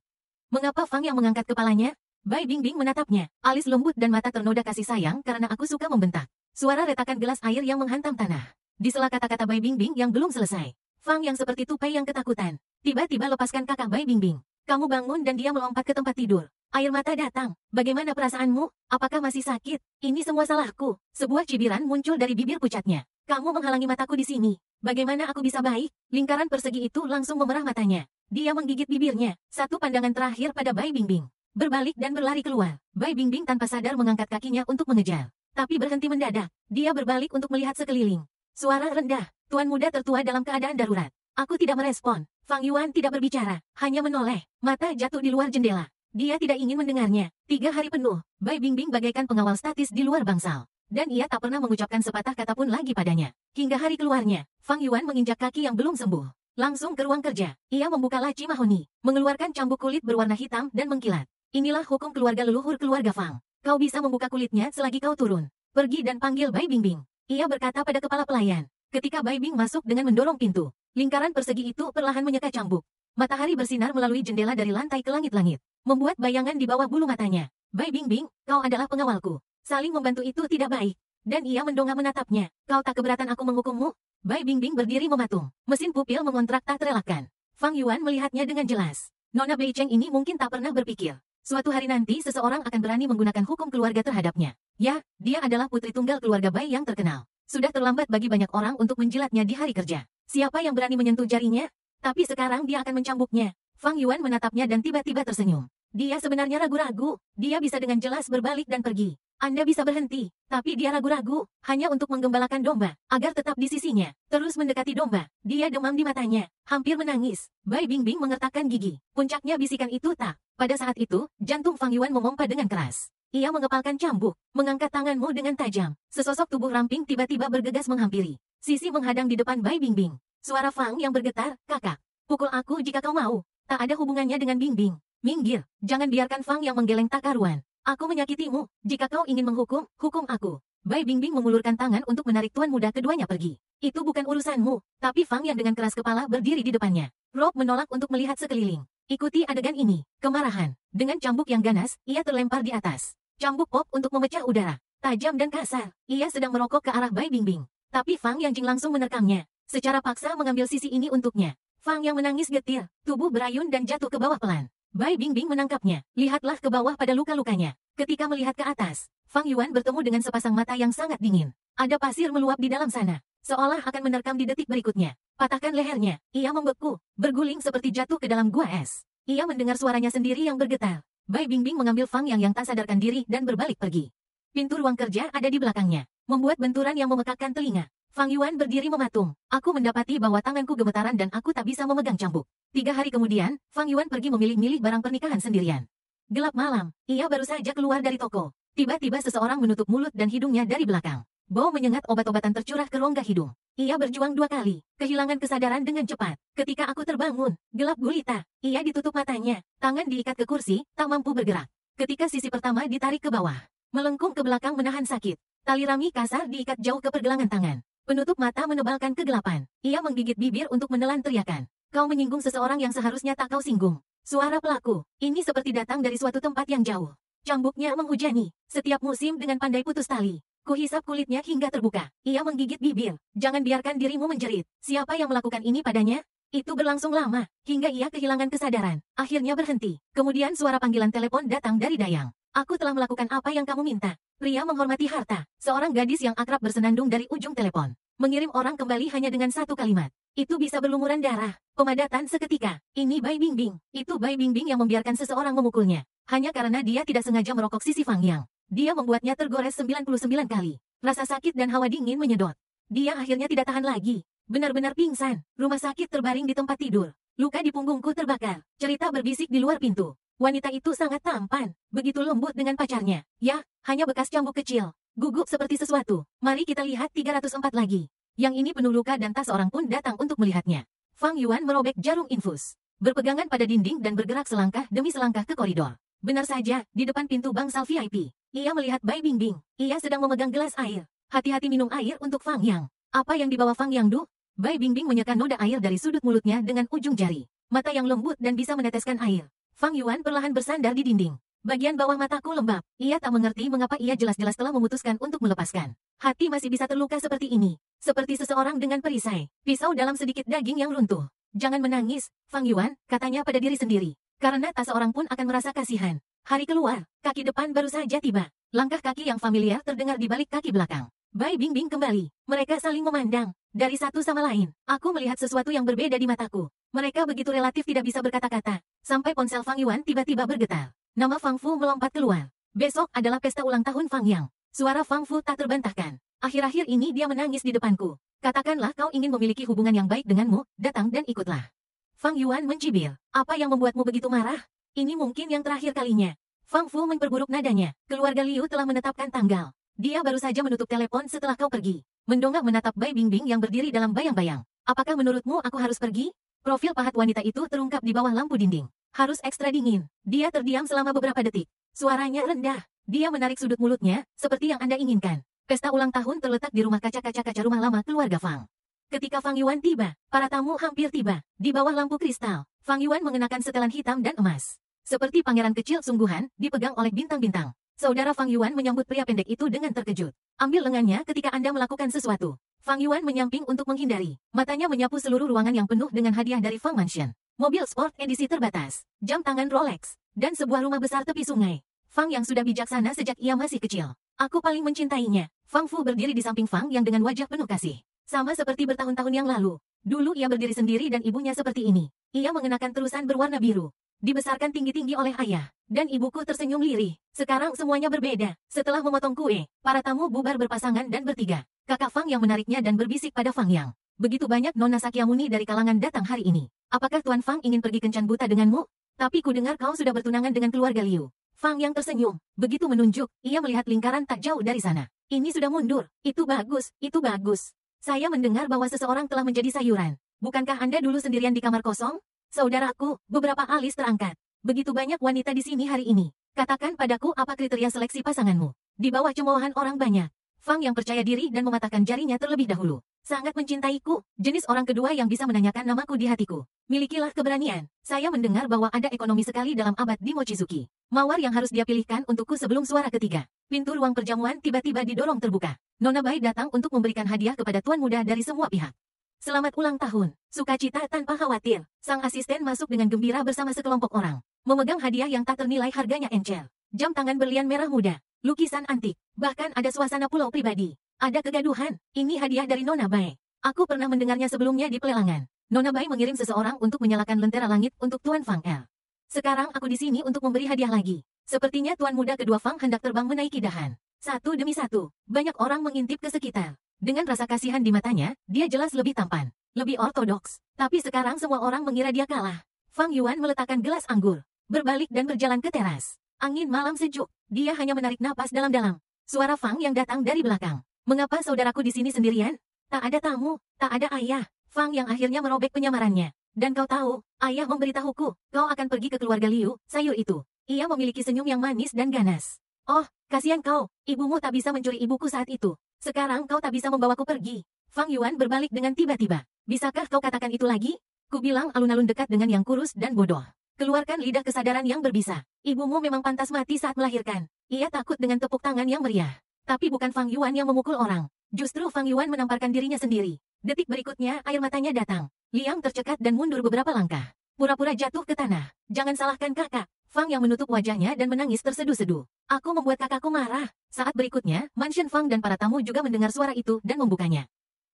Mengapa Fang yang mengangkat kepalanya? Bai Bingbing menatapnya. Alis lembut dan mata ternoda kasih sayang karena aku suka membentak. Suara retakan gelas air yang menghantam tanah. Di sela kata-kata Bai Bingbing yang belum selesai. Fang yang seperti tupai yang ketakutan. Tiba-tiba lepaskan kakak Bai Bingbing. Kamu bangun dan dia melompat ke tempat tidur. Air mata datang. Bagaimana perasaanmu? Apakah masih sakit? Ini semua salahku. Sebuah cibiran muncul dari bibir pucatnya. Kamu menghalangi mataku di sini. Bagaimana aku bisa baik? Lingkaran persegi itu langsung memerah matanya. Dia menggigit bibirnya. Satu pandangan terakhir pada Bai Bingbing. Berbalik dan berlari keluar. Bai Bingbing tanpa sadar mengangkat kakinya untuk mengejar. Tapi berhenti mendadak. Dia berbalik untuk melihat sekeliling. Suara rendah. Tuan muda tertua dalam keadaan darurat. Aku tidak merespon. Fang Yuan tidak berbicara. Hanya menoleh. Mata jatuh di luar jendela. Dia tidak ingin mendengarnya. 3 hari penuh. Bai Bingbing bagaikan pengawal statis di luar bangsal. Dan ia tak pernah mengucapkan sepatah kata pun lagi padanya. Hingga hari keluarnya, Fang Yuan menginjak kaki yang belum sembuh. Langsung ke ruang kerja. Ia membuka laci mahoni. Mengeluarkan cambuk kulit berwarna hitam dan mengkilat. Inilah hukum keluarga leluhur keluarga Fang. Kau bisa membuka kulitnya selagi kau turun. Pergi dan panggil Bai Bingbing. Ia berkata pada kepala pelayan. Ketika Bai Bing masuk dengan mendorong pintu. Lingkaran persegi itu perlahan menyeka cambuk. Matahari bersinar melalui jendela dari lantai ke langit-langit. Membuat bayangan di bawah bulu matanya. Bai Bingbing, kau adalah pengawalku. Saling membantu itu tidak baik. Dan ia mendongak menatapnya. Kau tak keberatan aku menghukummu? Bai Bingbing berdiri mematung. Mesin pupil mengontrak tak terelakkan. Fang Yuan melihatnya dengan jelas. Nona Bei Cheng ini mungkin tak pernah berpikir. Suatu hari nanti seseorang akan berani menggunakan hukum keluarga terhadapnya. Ya, dia adalah putri tunggal keluarga Bai yang terkenal. Sudah terlambat bagi banyak orang untuk menjilatnya di hari kerja. Siapa yang berani menyentuh jarinya? Tapi sekarang dia akan mencambuknya. Fang Yuan menatapnya dan tiba-tiba tersenyum. Dia sebenarnya ragu-ragu. Dia bisa dengan jelas berbalik dan pergi. Anda bisa berhenti, tapi dia ragu-ragu, hanya untuk menggembalakan domba, agar tetap di sisinya. Terus mendekati domba, dia demam di matanya, hampir menangis. Bai Bingbing mengertakkan gigi. Puncaknya bisikan itu tak. Pada saat itu, jantung Fang Yuan memompa dengan keras. Ia mengepalkan cambuk, mengangkat tanganmu dengan tajam. Sesosok tubuh ramping tiba-tiba bergegas menghampiri. Sisi menghadang di depan Bai Bingbing. Suara Fang yang bergetar, kakak. Pukul aku jika kau mau. Tak ada hubungannya dengan Bingbing. Minggir, jangan biarkan Fang yang menggeleng tak karuan. Aku menyakitimu. Jika kau ingin menghukum, hukum aku. Bai Bingbing mengulurkan tangan untuk menarik tuan muda keduanya pergi. Itu bukan urusanmu. Tapi Fang yang dengan keras kepala berdiri di depannya. Rob menolak untuk melihat sekeliling. Ikuti adegan ini. Kemarahan. Dengan cambuk yang ganas, ia terlempar di atas. Cambuk pop untuk memecah udara. Tajam dan kasar. Ia sedang merokok ke arah Bai Bingbing. Tapi Fang yang Jing langsung menerkamnya. Secara paksa mengambil sisi ini untuknya. Fang yang menangis getir. Tubuh berayun dan jatuh ke bawah pelan. Bai Bingbing menangkapnya. Lihatlah ke bawah pada luka-lukanya. Ketika melihat ke atas, Fang Yuan bertemu dengan sepasang mata yang sangat dingin. Ada pasir meluap di dalam sana. Seolah akan menerkam di detik berikutnya. Patahkan lehernya. Ia membeku. Berguling seperti jatuh ke dalam gua es. Ia mendengar suaranya sendiri yang bergetar. Bai Bingbing mengambil Fang yang tak sadarkan diri dan berbalik pergi. Pintu ruang kerja ada di belakangnya. Membuat benturan yang memekakkan telinga. Fang Yuan berdiri mematung. Aku mendapati bahwa tanganku gemetaran dan aku tak bisa memegang cambuk. 3 hari kemudian, Fang Yuan pergi memilih-milih barang pernikahan sendirian. Gelap malam, ia baru saja keluar dari toko. Tiba-tiba seseorang menutup mulut dan hidungnya dari belakang. Bau menyengat obat-obatan tercurah ke rongga hidung. Ia berjuang 2 kali, kehilangan kesadaran dengan cepat. Ketika aku terbangun, gelap gulita. Ia ditutup matanya, tangan diikat ke kursi, tak mampu bergerak. Ketika sisi pertama ditarik ke bawah, melengkung ke belakang menahan sakit. Tali rami kasar diikat jauh ke pergelangan tangan. Penutup mata menebalkan kegelapan. Ia menggigit bibir untuk menelan teriakan. Kau menyinggung seseorang yang seharusnya tak kau singgung. Suara pelaku, ini seperti datang dari suatu tempat yang jauh. Cambuknya menghujani, setiap musim dengan pandai putus tali. Kuhisap kulitnya hingga terbuka. Ia menggigit bibir. Jangan biarkan dirimu menjerit. Siapa yang melakukan ini padanya? Itu berlangsung lama, hingga ia kehilangan kesadaran. Akhirnya berhenti. Kemudian suara panggilan telepon datang dari Dayang. Aku telah melakukan apa yang kamu minta. Pria menghormati harta. Seorang gadis yang akrab bersenandung dari ujung telepon. Mengirim orang kembali hanya dengan 1 kalimat. Itu bisa berlumuran darah. Pemadatan seketika. Ini Bai Bingbing. Itu Bai Bingbing yang membiarkan seseorang memukulnya. Hanya karena dia tidak sengaja merokok sisi Fang Yang. Dia membuatnya tergores 99 kali. Rasa sakit dan hawa dingin menyedot. Dia akhirnya tidak tahan lagi. Benar-benar pingsan. Rumah sakit terbaring di tempat tidur. Luka di punggungku terbakar. Cerita berbisik di luar pintu. Wanita itu sangat tampan. Begitu lembut dengan pacarnya. Ya, hanya bekas cambuk kecil. Gugup seperti sesuatu. Mari kita lihat 304 lagi. Yang ini penuh luka dan tak seorang pun datang untuk melihatnya. Fang Yuan merobek jarum infus. Berpegangan pada dinding dan bergerak selangkah demi selangkah ke koridor. Benar saja, di depan pintu bangsal VIP. Ia melihat Bai Bingbing. Ia sedang memegang gelas air. Hati-hati minum air untuk Fang Yang. Apa yang dibawa Fang Yang Du? Bai Bingbing menyeka noda air dari sudut mulutnya dengan ujung jari. Mata yang lembut dan bisa meneteskan air. Fang Yuan perlahan bersandar di dinding. Bagian bawah mataku lembab. Ia tak mengerti mengapa ia jelas-jelas telah memutuskan untuk melepaskan. Hati masih bisa terluka seperti ini. Seperti seseorang dengan perisai. Pisau dalam sedikit daging yang runtuh. Jangan menangis, Fang Yuan, katanya pada diri sendiri. Karena tak seorang pun akan merasa kasihan. Hari keluar, kaki depan baru saja tiba. Langkah kaki yang familiar terdengar di balik kaki belakang. Bai Bingbing kembali. Mereka saling memandang. Dari satu sama lain, aku melihat sesuatu yang berbeda di mataku. Mereka begitu relatif tidak bisa berkata-kata. Sampai ponsel Fang Yuan tiba-tiba bergetar. Nama Fang Fu melompat keluar. Besok adalah pesta ulang tahun Fang Yang. Suara Fang Fu tak terbantahkan. Akhir-akhir ini dia menangis di depanku. Katakanlah kau ingin memiliki hubungan yang baik denganmu, datang dan ikutlah. Fang Yuan mencibir. Apa yang membuatmu begitu marah? Ini mungkin yang terakhir kalinya. Fang Fu memperburuk nadanya. Keluarga Liu telah menetapkan tanggal. Dia baru saja menutup telepon setelah kau pergi. Mendongak menatap Bai Bingbing yang berdiri dalam bayang-bayang. Apakah menurutmu aku harus pergi? Profil pahat wanita itu terungkap di bawah lampu dinding. Harus ekstra dingin. Dia terdiam selama beberapa detik. Suaranya rendah. Dia menarik sudut mulutnya, seperti yang Anda inginkan. Pesta ulang tahun terletak di rumah kaca rumah lama keluarga Fang. Ketika Fang Yuan tiba, para tamu hampir tiba. Di bawah lampu kristal, Fang Yuan mengenakan setelan hitam dan emas. Seperti pangeran kecil sungguhan, dipegang oleh bintang-bintang. Saudara Fang Yuan menyambut pria pendek itu dengan terkejut. Ambil lengannya ketika Anda melakukan sesuatu. Fang Yuan menyamping untuk menghindari. Matanya menyapu seluruh ruangan yang penuh dengan hadiah dari Fang Mansion. Mobil sport edisi terbatas. Jam tangan Rolex. dan sebuah rumah besar tepi sungai. Fang yang sudah bijaksana sejak ia masih kecil. Aku paling mencintainya. Fang Fu berdiri di samping Fang yang dengan wajah penuh kasih. Sama seperti bertahun-tahun yang lalu. Dulu ia berdiri sendiri dan ibunya seperti ini. Ia mengenakan terusan berwarna biru. Dibesarkan tinggi-tinggi oleh ayah. Dan ibuku tersenyum lirih. Sekarang semuanya berbeda. Setelah memotong kue, para tamu bubar berpasangan dan bertiga. Kakak Fang yang menariknya dan berbisik pada Fang Yang. Begitu banyak Nona Sakyamuni dari kalangan datang hari ini. Apakah Tuan Fang ingin pergi kencan buta denganmu? Tapi ku dengar kau sudah bertunangan dengan keluarga Liu. Fang yang tersenyum. Begitu menunjuk, ia melihat lingkaran tak jauh dari sana. Ini sudah mundur. Itu bagus, itu bagus. Saya mendengar bahwa seseorang telah menjadi sayuran. Bukankah Anda dulu sendirian di kamar kosong? Saudaraku, beberapa alis terangkat. Begitu banyak wanita di sini hari ini. Katakan padaku apa kriteria seleksi pasanganmu. Di bawah cemoohan orang banyak. Fang yang percaya diri dan mematahkan jarinya terlebih dahulu. Sangat mencintaiku, jenis orang kedua yang bisa menanyakan namaku di hatiku. Milikilah keberanian. Saya mendengar bahwa ada ekonomi sekali dalam abad di Mochizuki. Mawar yang harus dia pilihkan untukku sebelum suara ketiga. Pintu ruang perjamuan tiba-tiba didorong terbuka. Nona Bai datang untuk memberikan hadiah kepada tuan muda dari semua pihak. Selamat ulang tahun. Sukacita tanpa khawatir. Sang asisten masuk dengan gembira bersama sekelompok orang. Memegang hadiah yang tak ternilai harganya encer. Jam tangan berlian merah muda. Lukisan antik. Bahkan ada suasana pulau pribadi. Ada kegaduhan. Ini hadiah dari Nona Bai. Aku pernah mendengarnya sebelumnya di pelelangan. Nona Bai mengirim seseorang untuk menyalakan lentera langit untuk Tuan Fang El. Sekarang aku di sini untuk memberi hadiah lagi. Sepertinya tuan muda kedua Fang hendak terbang menaiki dahan. Satu demi satu, banyak orang mengintip ke sekitar. Dengan rasa kasihan di matanya, dia jelas lebih tampan, lebih ortodoks. Tapi sekarang semua orang mengira dia kalah. Fang Yuan meletakkan gelas anggur, berbalik dan berjalan ke teras. Angin malam sejuk, dia hanya menarik napas dalam-dalam. Suara Fang yang datang dari belakang. Mengapa saudaraku di sini sendirian? Tak ada tamu, tak ada ayah. Fang yang akhirnya merobek penyamarannya. Dan kau tahu, ayah memberitahuku, kau akan pergi ke keluarga Liu, sayur itu. Ia memiliki senyum yang manis dan ganas. Oh, kasihan kau, ibumu tak bisa mencuri ibuku saat itu. Sekarang kau tak bisa membawaku pergi. Fang Yuan berbalik dengan tiba-tiba. Bisakah kau katakan itu lagi? Ku bilang alun-alun dekat dengan yang kurus dan bodoh. Keluarkan lidah kesadaran yang berbisa. Ibumu memang pantas mati saat melahirkan. Ia takut dengan tepuk tangan yang meriah. Tapi bukan Fang Yuan yang memukul orang. Justru Fang Yuan menamparkan dirinya sendiri. Detik berikutnya air matanya datang. Liang tercekat dan mundur beberapa langkah. Pura-pura jatuh ke tanah. Jangan salahkan kakak. Fang yang menutup wajahnya dan menangis terseduh-seduh. Aku membuat kakakku marah. Saat berikutnya, Mansion Fang dan para tamu juga mendengar suara itu dan membukanya.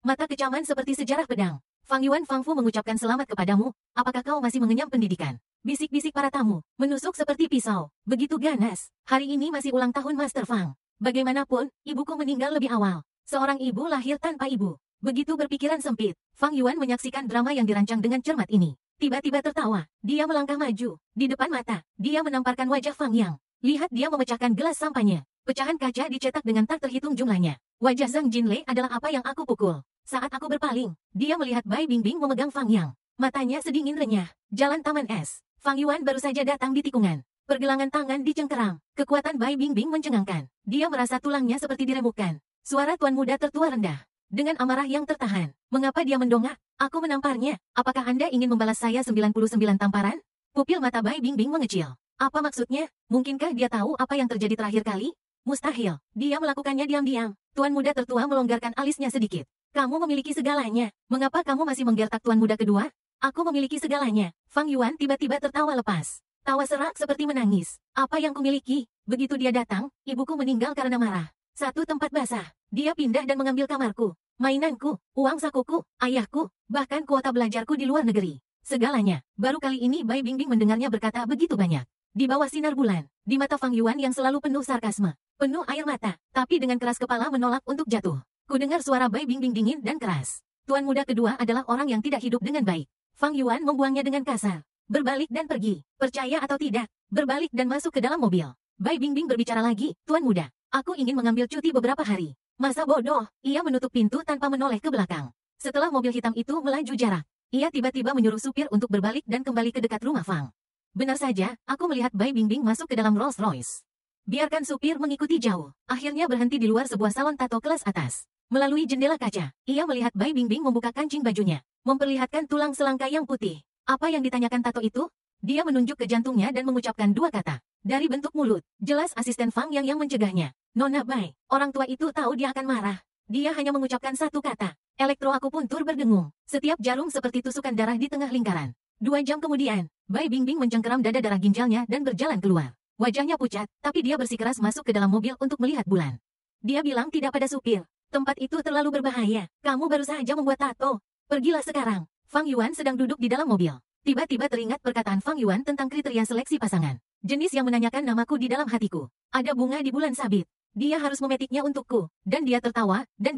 Mata kecaman seperti sejarah pedang. Fang Yuan Fang Fu mengucapkan selamat kepadamu. Apakah kau masih mengenyam pendidikan? Bisik-bisik para tamu. Menusuk seperti pisau. Begitu ganas. Hari ini masih ulang tahun Master Fang. Bagaimanapun, ibuku meninggal lebih awal. Seorang ibu lahir tanpa ibu. Begitu berpikiran sempit, Fang Yuan menyaksikan drama yang dirancang dengan cermat ini. Tiba-tiba tertawa, dia melangkah maju. Di depan mata, dia menamparkan wajah Fang Yang. Lihat dia memecahkan gelas sampahnya. Pecahan kaca dicetak dengan tak terhitung jumlahnya. Wajah Zhang Jinlei adalah apa yang aku pukul. Saat aku berpaling, dia melihat Bai Bingbing memegang Fang Yang. Matanya sedingin renyah. Jalan Taman Es. Fang Yuan baru saja datang di tikungan. Pergelangan tangan dicengkeram. Kekuatan Bai Bingbing mencengangkan. Dia merasa tulangnya seperti diremukkan. Suara tuan muda tertua rendah. Dengan amarah yang tertahan. Mengapa dia mendongak? Aku menamparnya. Apakah Anda ingin membalas saya 99 tamparan? Pupil mata Bai Bingbing mengecil. Apa maksudnya? Mungkinkah dia tahu apa yang terjadi terakhir kali? Mustahil. Dia melakukannya diam-diam. Tuan muda tertua melonggarkan alisnya sedikit. Kamu memiliki segalanya. Mengapa kamu masih menggertak tuan muda kedua? Aku memiliki segalanya. Fang Yuan tiba-tiba tertawa lepas. Tawa serak seperti menangis. Apa yang kumiliki? Begitu dia datang, ibuku meninggal karena marah. Satu tempat basah. Dia pindah dan mengambil kamarku. Mainanku, uang sakuku, ayahku, bahkan kuota belajarku di luar negeri. Segalanya. Baru kali ini Bai Bingbing mendengarnya berkata begitu banyak. Di bawah sinar bulan, di mata Fang Yuan yang selalu penuh sarkasme, penuh air mata, tapi dengan keras kepala menolak untuk jatuh. Ku dengar suara Bai Bingbing dingin dan keras. Tuan muda kedua adalah orang yang tidak hidup dengan baik. Fang Yuan membuangnya dengan kasar. Berbalik dan pergi. Percaya atau tidak, berbalik dan masuk ke dalam mobil. Bai Bingbing berbicara lagi, Tuan muda. Aku ingin mengambil cuti beberapa hari. Masa bodoh, ia menutup pintu tanpa menoleh ke belakang. Setelah mobil hitam itu melaju jarak, ia tiba-tiba menyuruh supir untuk berbalik dan kembali ke dekat rumah Fang. Benar saja, aku melihat Bai Bingbing masuk ke dalam Rolls Royce. Biarkan supir mengikuti jauh. Akhirnya berhenti di luar sebuah salon tato kelas atas. Melalui jendela kaca, ia melihat Bai Bingbing membuka kancing bajunya, memperlihatkan tulang selangka yang putih. Apa yang ditanyakan tato itu? Dia menunjuk ke jantungnya dan mengucapkan dua kata. Dari bentuk mulut, jelas asisten Fang yang mencegahnya. Nona Bai, orang tua itu tahu dia akan marah. Dia hanya mengucapkan satu kata. Elektro aku pun tur berdengung. Setiap jarum seperti tusukan darah di tengah lingkaran. 2 jam kemudian, Bai Bingbing mencengkeram dada darah ginjalnya dan berjalan keluar. Wajahnya pucat, tapi dia bersikeras masuk ke dalam mobil untuk melihat bulan. Dia bilang tidak pada supir. Tempat itu terlalu berbahaya. Kamu baru saja membuat tato. Pergilah sekarang. Fang Yuan sedang duduk di dalam mobil. Tiba-tiba teringat perkataan Fang Yuan tentang kriteria seleksi pasangan. Jenis yang menanyakan namaku di dalam hatiku. Ada bunga di bulan sabit. Dia harus memetiknya untukku. Dan dia tertawa, dan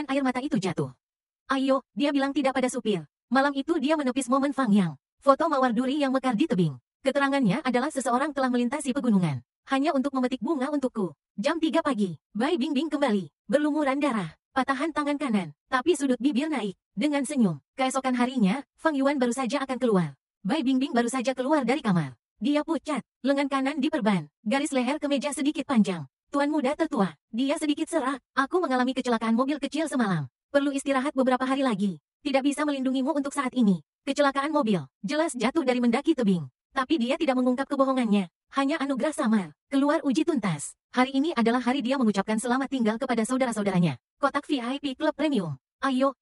air mata itu jatuh. Ayo, dia bilang tidak pada supir. Malam itu dia menepis momen Fang Yang. Foto mawar duri yang mekar di tebing. Keterangannya adalah seseorang telah melintasi pegunungan. Hanya untuk memetik bunga untukku. Jam 3 pagi, Bai Bingbing kembali. Berlumuran darah, patahan tangan kanan, tapi sudut bibir naik. Dengan senyum, keesokan harinya, Fang Yuan baru saja akan keluar. Bai Bingbing baru saja keluar dari kamar. Dia pucat, lengan kanan diperban, garis leher kemeja sedikit panjang. Tuan muda tertua, dia sedikit serak. Aku mengalami kecelakaan mobil kecil semalam. Perlu istirahat beberapa hari lagi. Tidak bisa melindungimu untuk saat ini. Kecelakaan mobil, jelas jatuh dari mendaki tebing. Tapi dia tidak mengungkap kebohongannya. Hanya anugerah samar. Keluar uji tuntas. Hari ini adalah hari dia mengucapkan selamat tinggal kepada saudara-saudaranya. Kotak VIP Club Premium. Ayo,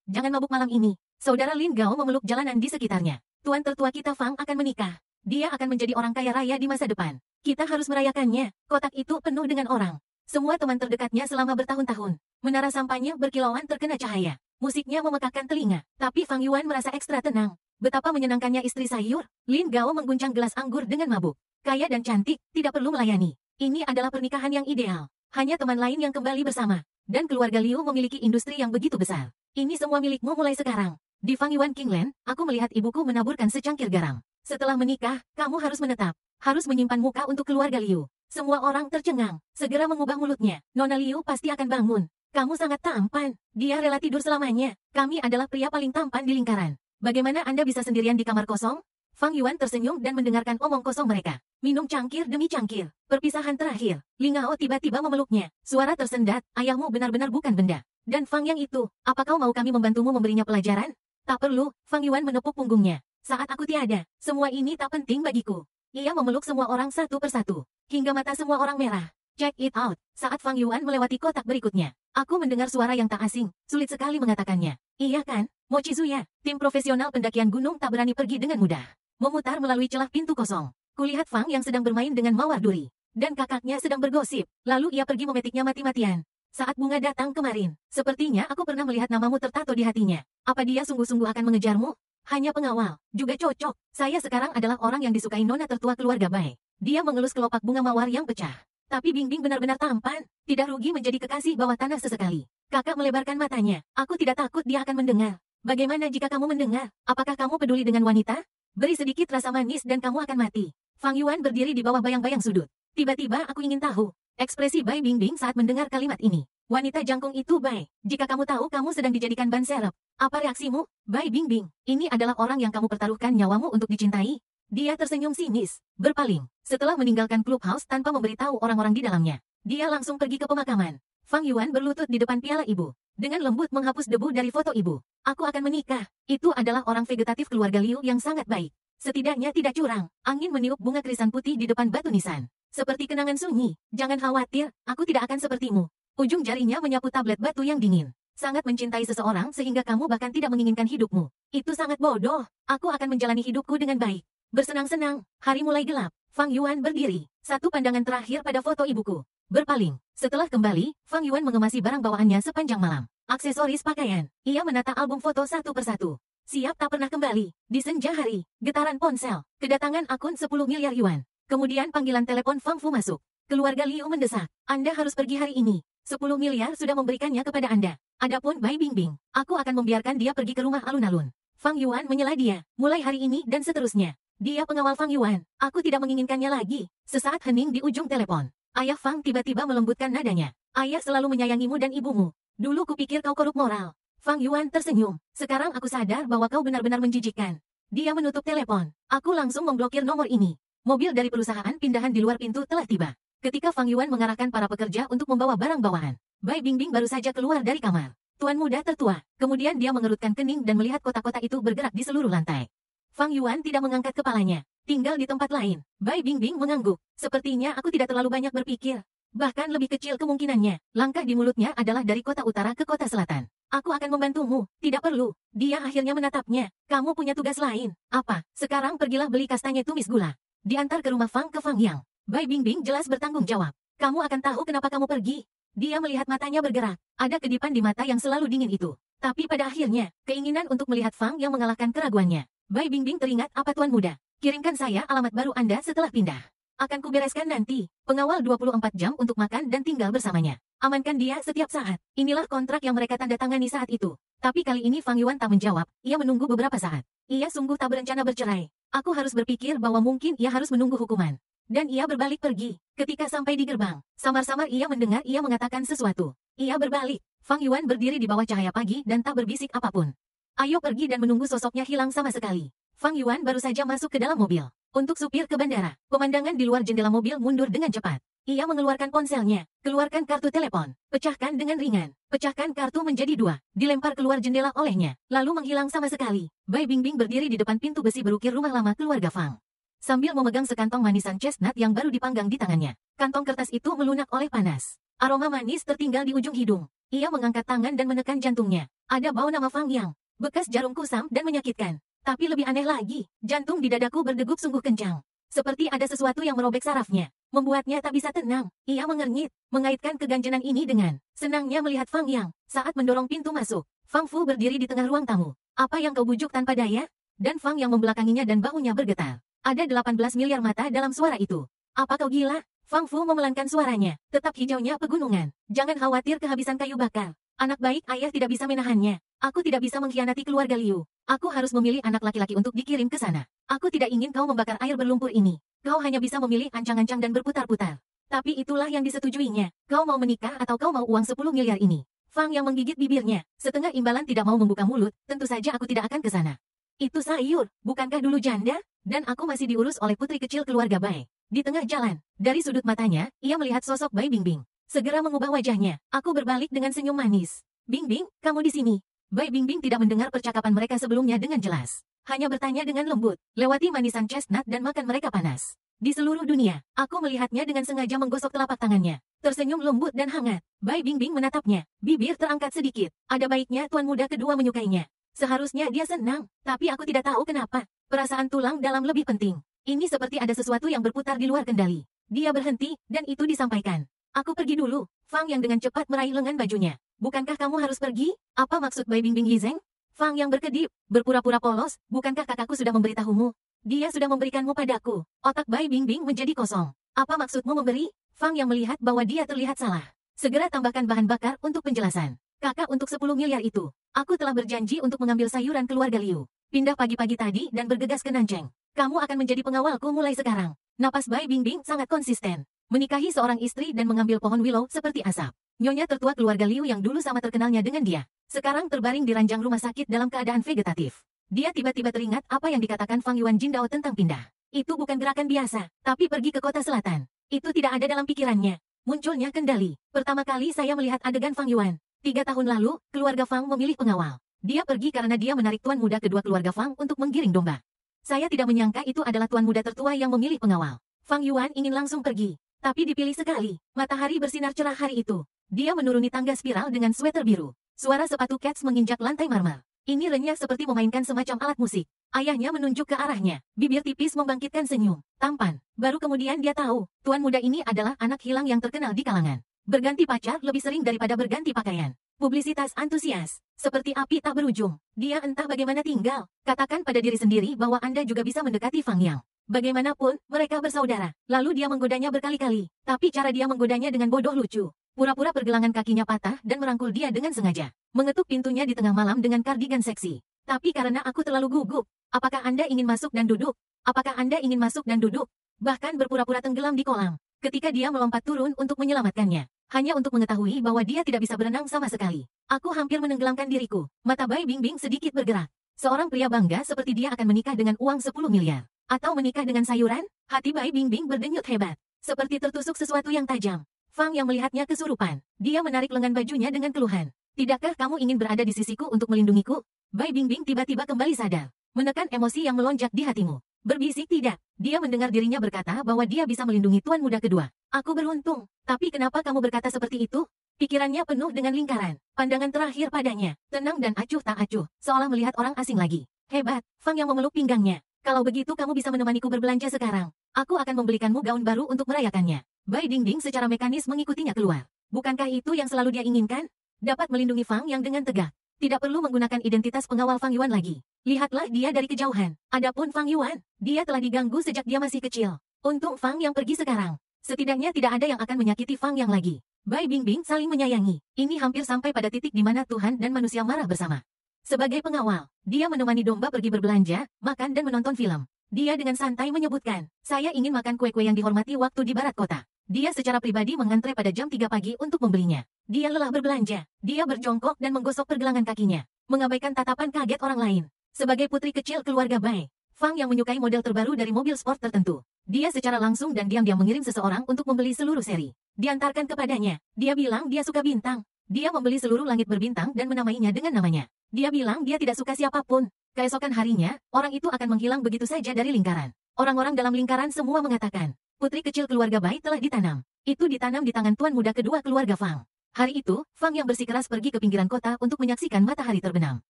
jangan mabuk malam ini. Saudara Lin Gao memeluk jalanan di sekitarnya. Tuan tertua kita Fang akan menikah. Dia akan menjadi orang kaya raya di masa depan. Kita harus merayakannya. Kotak itu penuh dengan orang. Semua teman terdekatnya selama bertahun-tahun. Menara sampahnya berkilauan terkena cahaya. Musiknya memekakkan telinga. Tapi Fang Yuan merasa ekstra tenang. Betapa menyenangkannya istri sayur. Lin Gao mengguncang gelas anggur dengan mabuk. Kaya dan cantik, tidak perlu melayani. Ini adalah pernikahan yang ideal. Hanya teman lain yang kembali bersama. Dan keluarga Liu memiliki industri yang begitu besar. Ini semua milikmu mulai sekarang. Di Fang Yuan Kingland, aku melihat ibuku menaburkan secangkir garam. Setelah menikah, kamu harus menetap. Harus menyimpan muka untuk keluarga Liu. Semua orang tercengang. Segera mengubah mulutnya. Nona Liu pasti akan bangun. Kamu sangat tampan. Dia rela tidur selamanya. Kami adalah pria paling tampan di lingkaran. Bagaimana Anda bisa sendirian di kamar kosong? Fang Yuan tersenyum dan mendengarkan omong kosong mereka. Minum cangkir demi cangkir. Perpisahan terakhir. Ling Hao tiba-tiba memeluknya. Suara tersendat, ayahmu benar-benar bukan benda. Dan Fang Yang itu, apa kau mau kami membantumu memberinya pelajaran? Tak perlu, Fang Yuan menepuk punggungnya. Saat aku tiada, semua ini tak penting bagiku. Ia memeluk semua orang satu persatu. Hingga mata semua orang merah. Check it out. Saat Fang Yuan melewati kotak berikutnya, aku mendengar suara yang tak asing. Sulit sekali mengatakannya. Iya kan? Mochizuya, tim profesional pendakian gunung tak berani pergi dengan mudah. Memutar melalui celah pintu kosong. Kulihat Fang yang sedang bermain dengan mawar duri. Dan kakaknya sedang bergosip. Lalu ia pergi memetiknya mati-matian. Saat bunga datang kemarin, sepertinya aku pernah melihat namamu tertato di hatinya. Apa dia sungguh-sungguh akan mengejarmu? Hanya pengawal. Juga cocok. Saya sekarang adalah orang yang disukai nona tertua keluarga Bai. Dia mengelus kelopak bunga mawar yang pecah. Tapi Bingbing benar-benar tampan. Tidak rugi menjadi kekasih bawah tanah sesekali. Kakak melebarkan matanya. Aku tidak takut dia akan mendengar. Bagaimana jika kamu mendengar? Apakah kamu peduli dengan wanita? Beri sedikit rasa manis dan kamu akan mati. Fang Yuan berdiri di bawah bayang-bayang sudut. Tiba-tiba aku ingin tahu ekspresi Bai Bingbing saat mendengar kalimat ini. Wanita jangkung itu Bai. Jika kamu tahu kamu sedang dijadikan ban serep. Apa reaksimu? Bai Bingbing, ini adalah orang yang kamu pertaruhkan nyawamu untuk dicintai? Dia tersenyum sinis, berpaling. Setelah meninggalkan clubhouse tanpa memberitahu orang-orang di dalamnya, dia langsung pergi ke pemakaman. Fang Yuan berlutut di depan piala ibu. Dengan lembut menghapus debu dari foto ibu. Aku akan menikah. Itu adalah orang vegetatif keluarga Liu yang sangat baik. Setidaknya tidak curang. Angin meniup bunga krisan putih di depan batu nisan. Seperti kenangan sunyi. Jangan khawatir, aku tidak akan sepertimu. Ujung jarinya menyapu tablet batu yang dingin. Sangat mencintai seseorang sehingga kamu bahkan tidak menginginkan hidupmu. Itu sangat bodoh. Aku akan menjalani hidupku dengan baik. Bersenang-senang. Hari mulai gelap. Fang Yuan berdiri. Satu pandangan terakhir pada foto ibuku. Berpaling. Setelah kembali, Fang Yuan mengemasi barang bawaannya sepanjang malam. Aksesoris pakaian. Ia menata album foto satu persatu. Siap tak pernah kembali. Di senja hari. Getaran ponsel. Kedatangan akun 10 miliar yuan. Kemudian panggilan telepon Fang Fu masuk. Keluarga Liu mendesak. Anda harus pergi hari ini. 10 miliar sudah memberikannya kepada Anda. Adapun Bai Bingbing, aku akan membiarkan dia pergi ke rumah alun-alun. Fang Yuan menyela dia. Mulai hari ini dan seterusnya. Dia pengawal Fang Yuan. Aku tidak menginginkannya lagi. Sesaat hening di ujung telepon. Ayah Fang tiba-tiba melembutkan nadanya. Ayah selalu menyayangimu dan ibumu. Dulu kupikir kau korup moral. Fang Yuan tersenyum. Sekarang aku sadar bahwa kau benar-benar menjijikkan. Dia menutup telepon. Aku langsung memblokir nomor ini. Mobil dari perusahaan pindahan di luar pintu telah tiba. Ketika Fang Yuan mengarahkan para pekerja untuk membawa barang bawaan, Bai Bingbing baru saja keluar dari kamar. Tuan muda tertua. Kemudian dia mengerutkan kening dan melihat kotak-kotak itu bergerak di seluruh lantai. Fang Yuan tidak mengangkat kepalanya. Tinggal di tempat lain. Bai Bingbing mengangguk. Sepertinya aku tidak terlalu banyak berpikir. Bahkan lebih kecil kemungkinannya. Langkah di mulutnya adalah dari kota utara ke kota selatan. Aku akan membantumu. Tidak perlu. Dia akhirnya menatapnya. Kamu punya tugas lain. Apa? Sekarang pergilah beli kastanya tumis gula. Diantar ke rumah Fang ke Fang Yang. Bai Bingbing jelas bertanggung jawab. Kamu akan tahu kenapa kamu pergi. Dia melihat matanya bergerak. Ada kedipan di mata yang selalu dingin itu. Tapi pada akhirnya, keinginan untuk melihat Fang yang mengalahkan keraguannya. Bai Bingbing teringat apa Tuan Muda. Kirimkan saya alamat baru Anda setelah pindah. Akan kubereskan nanti. Pengawal 24 jam untuk makan dan tinggal bersamanya. Amankan dia setiap saat. Inilah kontrak yang mereka tanda tangani saat itu. Tapi kali ini Fang Yuan tak menjawab. Ia menunggu beberapa saat. Ia sungguh tak berencana bercerai. Aku harus berpikir bahwa mungkin ia harus menunggu hukuman. Dan ia berbalik pergi. Ketika sampai di gerbang, samar-samar ia mendengar ia mengatakan sesuatu. Ia berbalik. Fang Yuan berdiri di bawah cahaya pagi dan tak berbisik apapun. Ayo pergi dan menunggu sosoknya hilang sama sekali. Fang Yuan baru saja masuk ke dalam mobil. Untuk supir ke bandara, pemandangan di luar jendela mobil mundur dengan cepat. Ia mengeluarkan ponselnya, keluarkan kartu telepon, pecahkan dengan ringan, pecahkan kartu menjadi 2, dilempar keluar jendela olehnya, lalu menghilang sama sekali. Bai Bingbing berdiri di depan pintu besi berukir rumah lama keluarga Fang. Sambil memegang sekantong manisan chestnut yang baru dipanggang di tangannya. Kantong kertas itu melunak oleh panas. Aroma manis tertinggal di ujung hidung. Ia mengangkat tangan dan menekan jantungnya. Ada bau nama Fang Yang, bekas jarum kusam dan menyakitkan. Tapi lebih aneh lagi, jantung di dadaku berdegup sungguh kencang. Seperti ada sesuatu yang merobek sarafnya, membuatnya tak bisa tenang. Ia mengernyit, mengaitkan keganjenan ini dengan senangnya melihat Fang Yang saat mendorong pintu masuk. Fang Fu berdiri di tengah ruang tamu. Apa yang kau bujuk tanpa daya? Dan Fang Yang membelakanginya dan bahunya bergetar. Ada 18 miliar mata dalam suara itu. Apa kau gila? Fang Fu memelankan suaranya. Tetap hijaunya pegunungan. Jangan khawatir kehabisan kayu bakar. Anak baik ayah tidak bisa menahannya. Aku tidak bisa mengkhianati keluarga Liu. Aku harus memilih anak laki-laki untuk dikirim ke sana. Aku tidak ingin kau membakar air berlumpur ini. Kau hanya bisa memilih ancang-ancang dan berputar-putar. Tapi itulah yang disetujuinya. Kau mau menikah atau kau mau uang 10 miliar ini? Fang yang menggigit bibirnya. Setengah imbalan tidak mau membuka mulut. Tentu saja aku tidak akan ke sana. Itu sayur. Bukankah dulu janda? Dan aku masih diurus oleh putri kecil keluarga Bai. Di tengah jalan, dari sudut matanya, ia melihat sosok Bai Bingbing. Segera mengubah wajahnya. Aku berbalik dengan senyum manis. Bingbing, kamu di sini. Bai Bingbing tidak mendengar percakapan mereka sebelumnya dengan jelas. Hanya bertanya dengan lembut, lewati manisan chestnut dan makan mereka panas. Di seluruh dunia, aku melihatnya dengan sengaja menggosok telapak tangannya. Tersenyum lembut dan hangat. Bai Bingbing menatapnya. Bibir terangkat sedikit. Ada baiknya tuan muda kedua menyukainya. Seharusnya dia senang, tapi aku tidak tahu kenapa. Perasaan tulang dalam lebih penting. Ini seperti ada sesuatu yang berputar di luar kendali. Dia berhenti, dan itu disampaikan. Aku pergi dulu. Fang yang dengan cepat meraih lengan bajunya. Bukankah kamu harus pergi? Apa maksud Bai Bingbing Yizeng? Fang yang berkedip, berpura-pura polos, bukankah kakakku sudah memberitahumu? Dia sudah memberikanmu padaku. Otak Bai Bingbing menjadi kosong. Apa maksudmu memberi? Fang yang melihat bahwa dia terlihat salah. Segera tambahkan bahan bakar untuk penjelasan. Kakak untuk 10 miliar itu. Aku telah berjanji untuk mengambil sayuran keluarga Liu. Pindah pagi-pagi tadi dan bergegas ke Nancheng. Kamu akan menjadi pengawalku mulai sekarang. Napas Bai Bingbing sangat konsisten. Menikahi seorang istri dan mengambil pohon willow seperti asap. Nyonya tertua keluarga Liu yang dulu sama terkenalnya dengan dia. Sekarang terbaring di ranjang rumah sakit dalam keadaan vegetatif. Dia tiba-tiba teringat apa yang dikatakan Fang Yuan Jindao tentang pindah. Itu bukan gerakan biasa, tapi pergi ke kota selatan. Itu tidak ada dalam pikirannya. Munculnya kendali. Pertama kali saya melihat adegan Fang Yuan. 3 tahun lalu, keluarga Fang memilih pengawal. Dia pergi karena dia menarik tuan muda kedua keluarga Fang untuk menggiring domba. Saya tidak menyangka itu adalah tuan muda tertua yang memilih pengawal. Fang Yuan ingin langsung pergi. Tapi dipilih sekali. Matahari bersinar cerah hari itu. Dia menuruni tangga spiral dengan sweater biru. Suara sepatu Cats menginjak lantai marmer. Ini renyah seperti memainkan semacam alat musik. Ayahnya menunjuk ke arahnya. Bibir tipis membangkitkan senyum. Tampan. Baru kemudian dia tahu, tuan muda ini adalah anak hilang yang terkenal di kalangan. Berganti pacar lebih sering daripada berganti pakaian. Publisitas antusias. Seperti api tak berujung. Dia entah bagaimana tinggal. Katakan pada diri sendiri bahwa Anda juga bisa mendekati Fang Yang. Bagaimanapun, mereka bersaudara. Lalu dia menggodanya berkali-kali. Tapi cara dia menggodanya dengan bodoh lucu. Pura-pura pergelangan kakinya patah dan merangkul dia dengan sengaja. Mengetuk pintunya di tengah malam dengan kardigan seksi. Tapi karena aku terlalu gugup. Apakah Anda ingin masuk dan duduk? Apakah Anda ingin masuk dan duduk? Bahkan berpura-pura tenggelam di kolam. Ketika dia melompat turun untuk menyelamatkannya. Hanya untuk mengetahui bahwa dia tidak bisa berenang sama sekali. Aku hampir menenggelamkan diriku. Mata Bai Bingbing sedikit bergerak. Seorang pria bangga seperti dia akan menikah dengan uang 10 miliar. Atau menikah dengan sayuran? Hati Bai Bingbing berdenyut hebat. Seperti tertusuk sesuatu yang tajam. Fang yang melihatnya kesurupan. Dia menarik lengan bajunya dengan keluhan. Tidakkah kamu ingin berada di sisiku untuk melindungiku? Bai Bingbing tiba-tiba kembali sadar. Menekan emosi yang melonjak di hatimu. Berbisik tidak. Dia mendengar dirinya berkata bahwa dia bisa melindungi tuan muda kedua. Aku beruntung. Tapi kenapa kamu berkata seperti itu? Pikirannya penuh dengan lingkaran. Pandangan terakhir padanya, tenang dan acuh tak acuh, seolah melihat orang asing lagi. Hebat, Fang yang memeluk pinggangnya. Kalau begitu kamu bisa menemaniku berbelanja sekarang. Aku akan membelikanmu gaun baru untuk merayakannya. Bai Dingbing secara mekanis mengikutinya keluar. Bukankah itu yang selalu dia inginkan? Dapat melindungi Fang yang dengan tegak. Tidak perlu menggunakan identitas pengawal Fang Yuan lagi. Lihatlah dia dari kejauhan. Adapun Fang Yuan, dia telah diganggu sejak dia masih kecil. Untung Fang yang pergi sekarang. Setidaknya tidak ada yang akan menyakiti Fang yang lagi. Bai Bingbing saling menyayangi. Ini hampir sampai pada titik di mana Tuhan dan manusia marah bersama. Sebagai pengawal, dia menemani domba pergi berbelanja, makan dan menonton film. Dia dengan santai menyebutkan, saya ingin makan kue-kue yang dihormati waktu di barat kota. Dia secara pribadi mengantre pada jam 3 pagi untuk membelinya. Dia lelah berbelanja. Dia berjongkok dan menggosok pergelangan kakinya, mengabaikan tatapan kaget orang lain. Sebagai putri kecil keluarga Bai, Fang yang menyukai model terbaru dari mobil sport tertentu. Dia secara langsung dan diam-diam mengirim seseorang untuk membeli seluruh seri. Diantarkan kepadanya. Dia bilang dia suka bintang. Dia membeli seluruh langit berbintang dan menamainya dengan namanya. Dia bilang dia tidak suka siapapun. Keesokan harinya, orang itu akan menghilang begitu saja dari lingkaran. Orang-orang dalam lingkaran semua mengatakan, putri kecil keluarga Bai telah ditanam. Itu ditanam di tangan tuan muda kedua keluarga Fang. Hari itu, Fang yang bersikeras pergi ke pinggiran kota untuk menyaksikan matahari terbenam.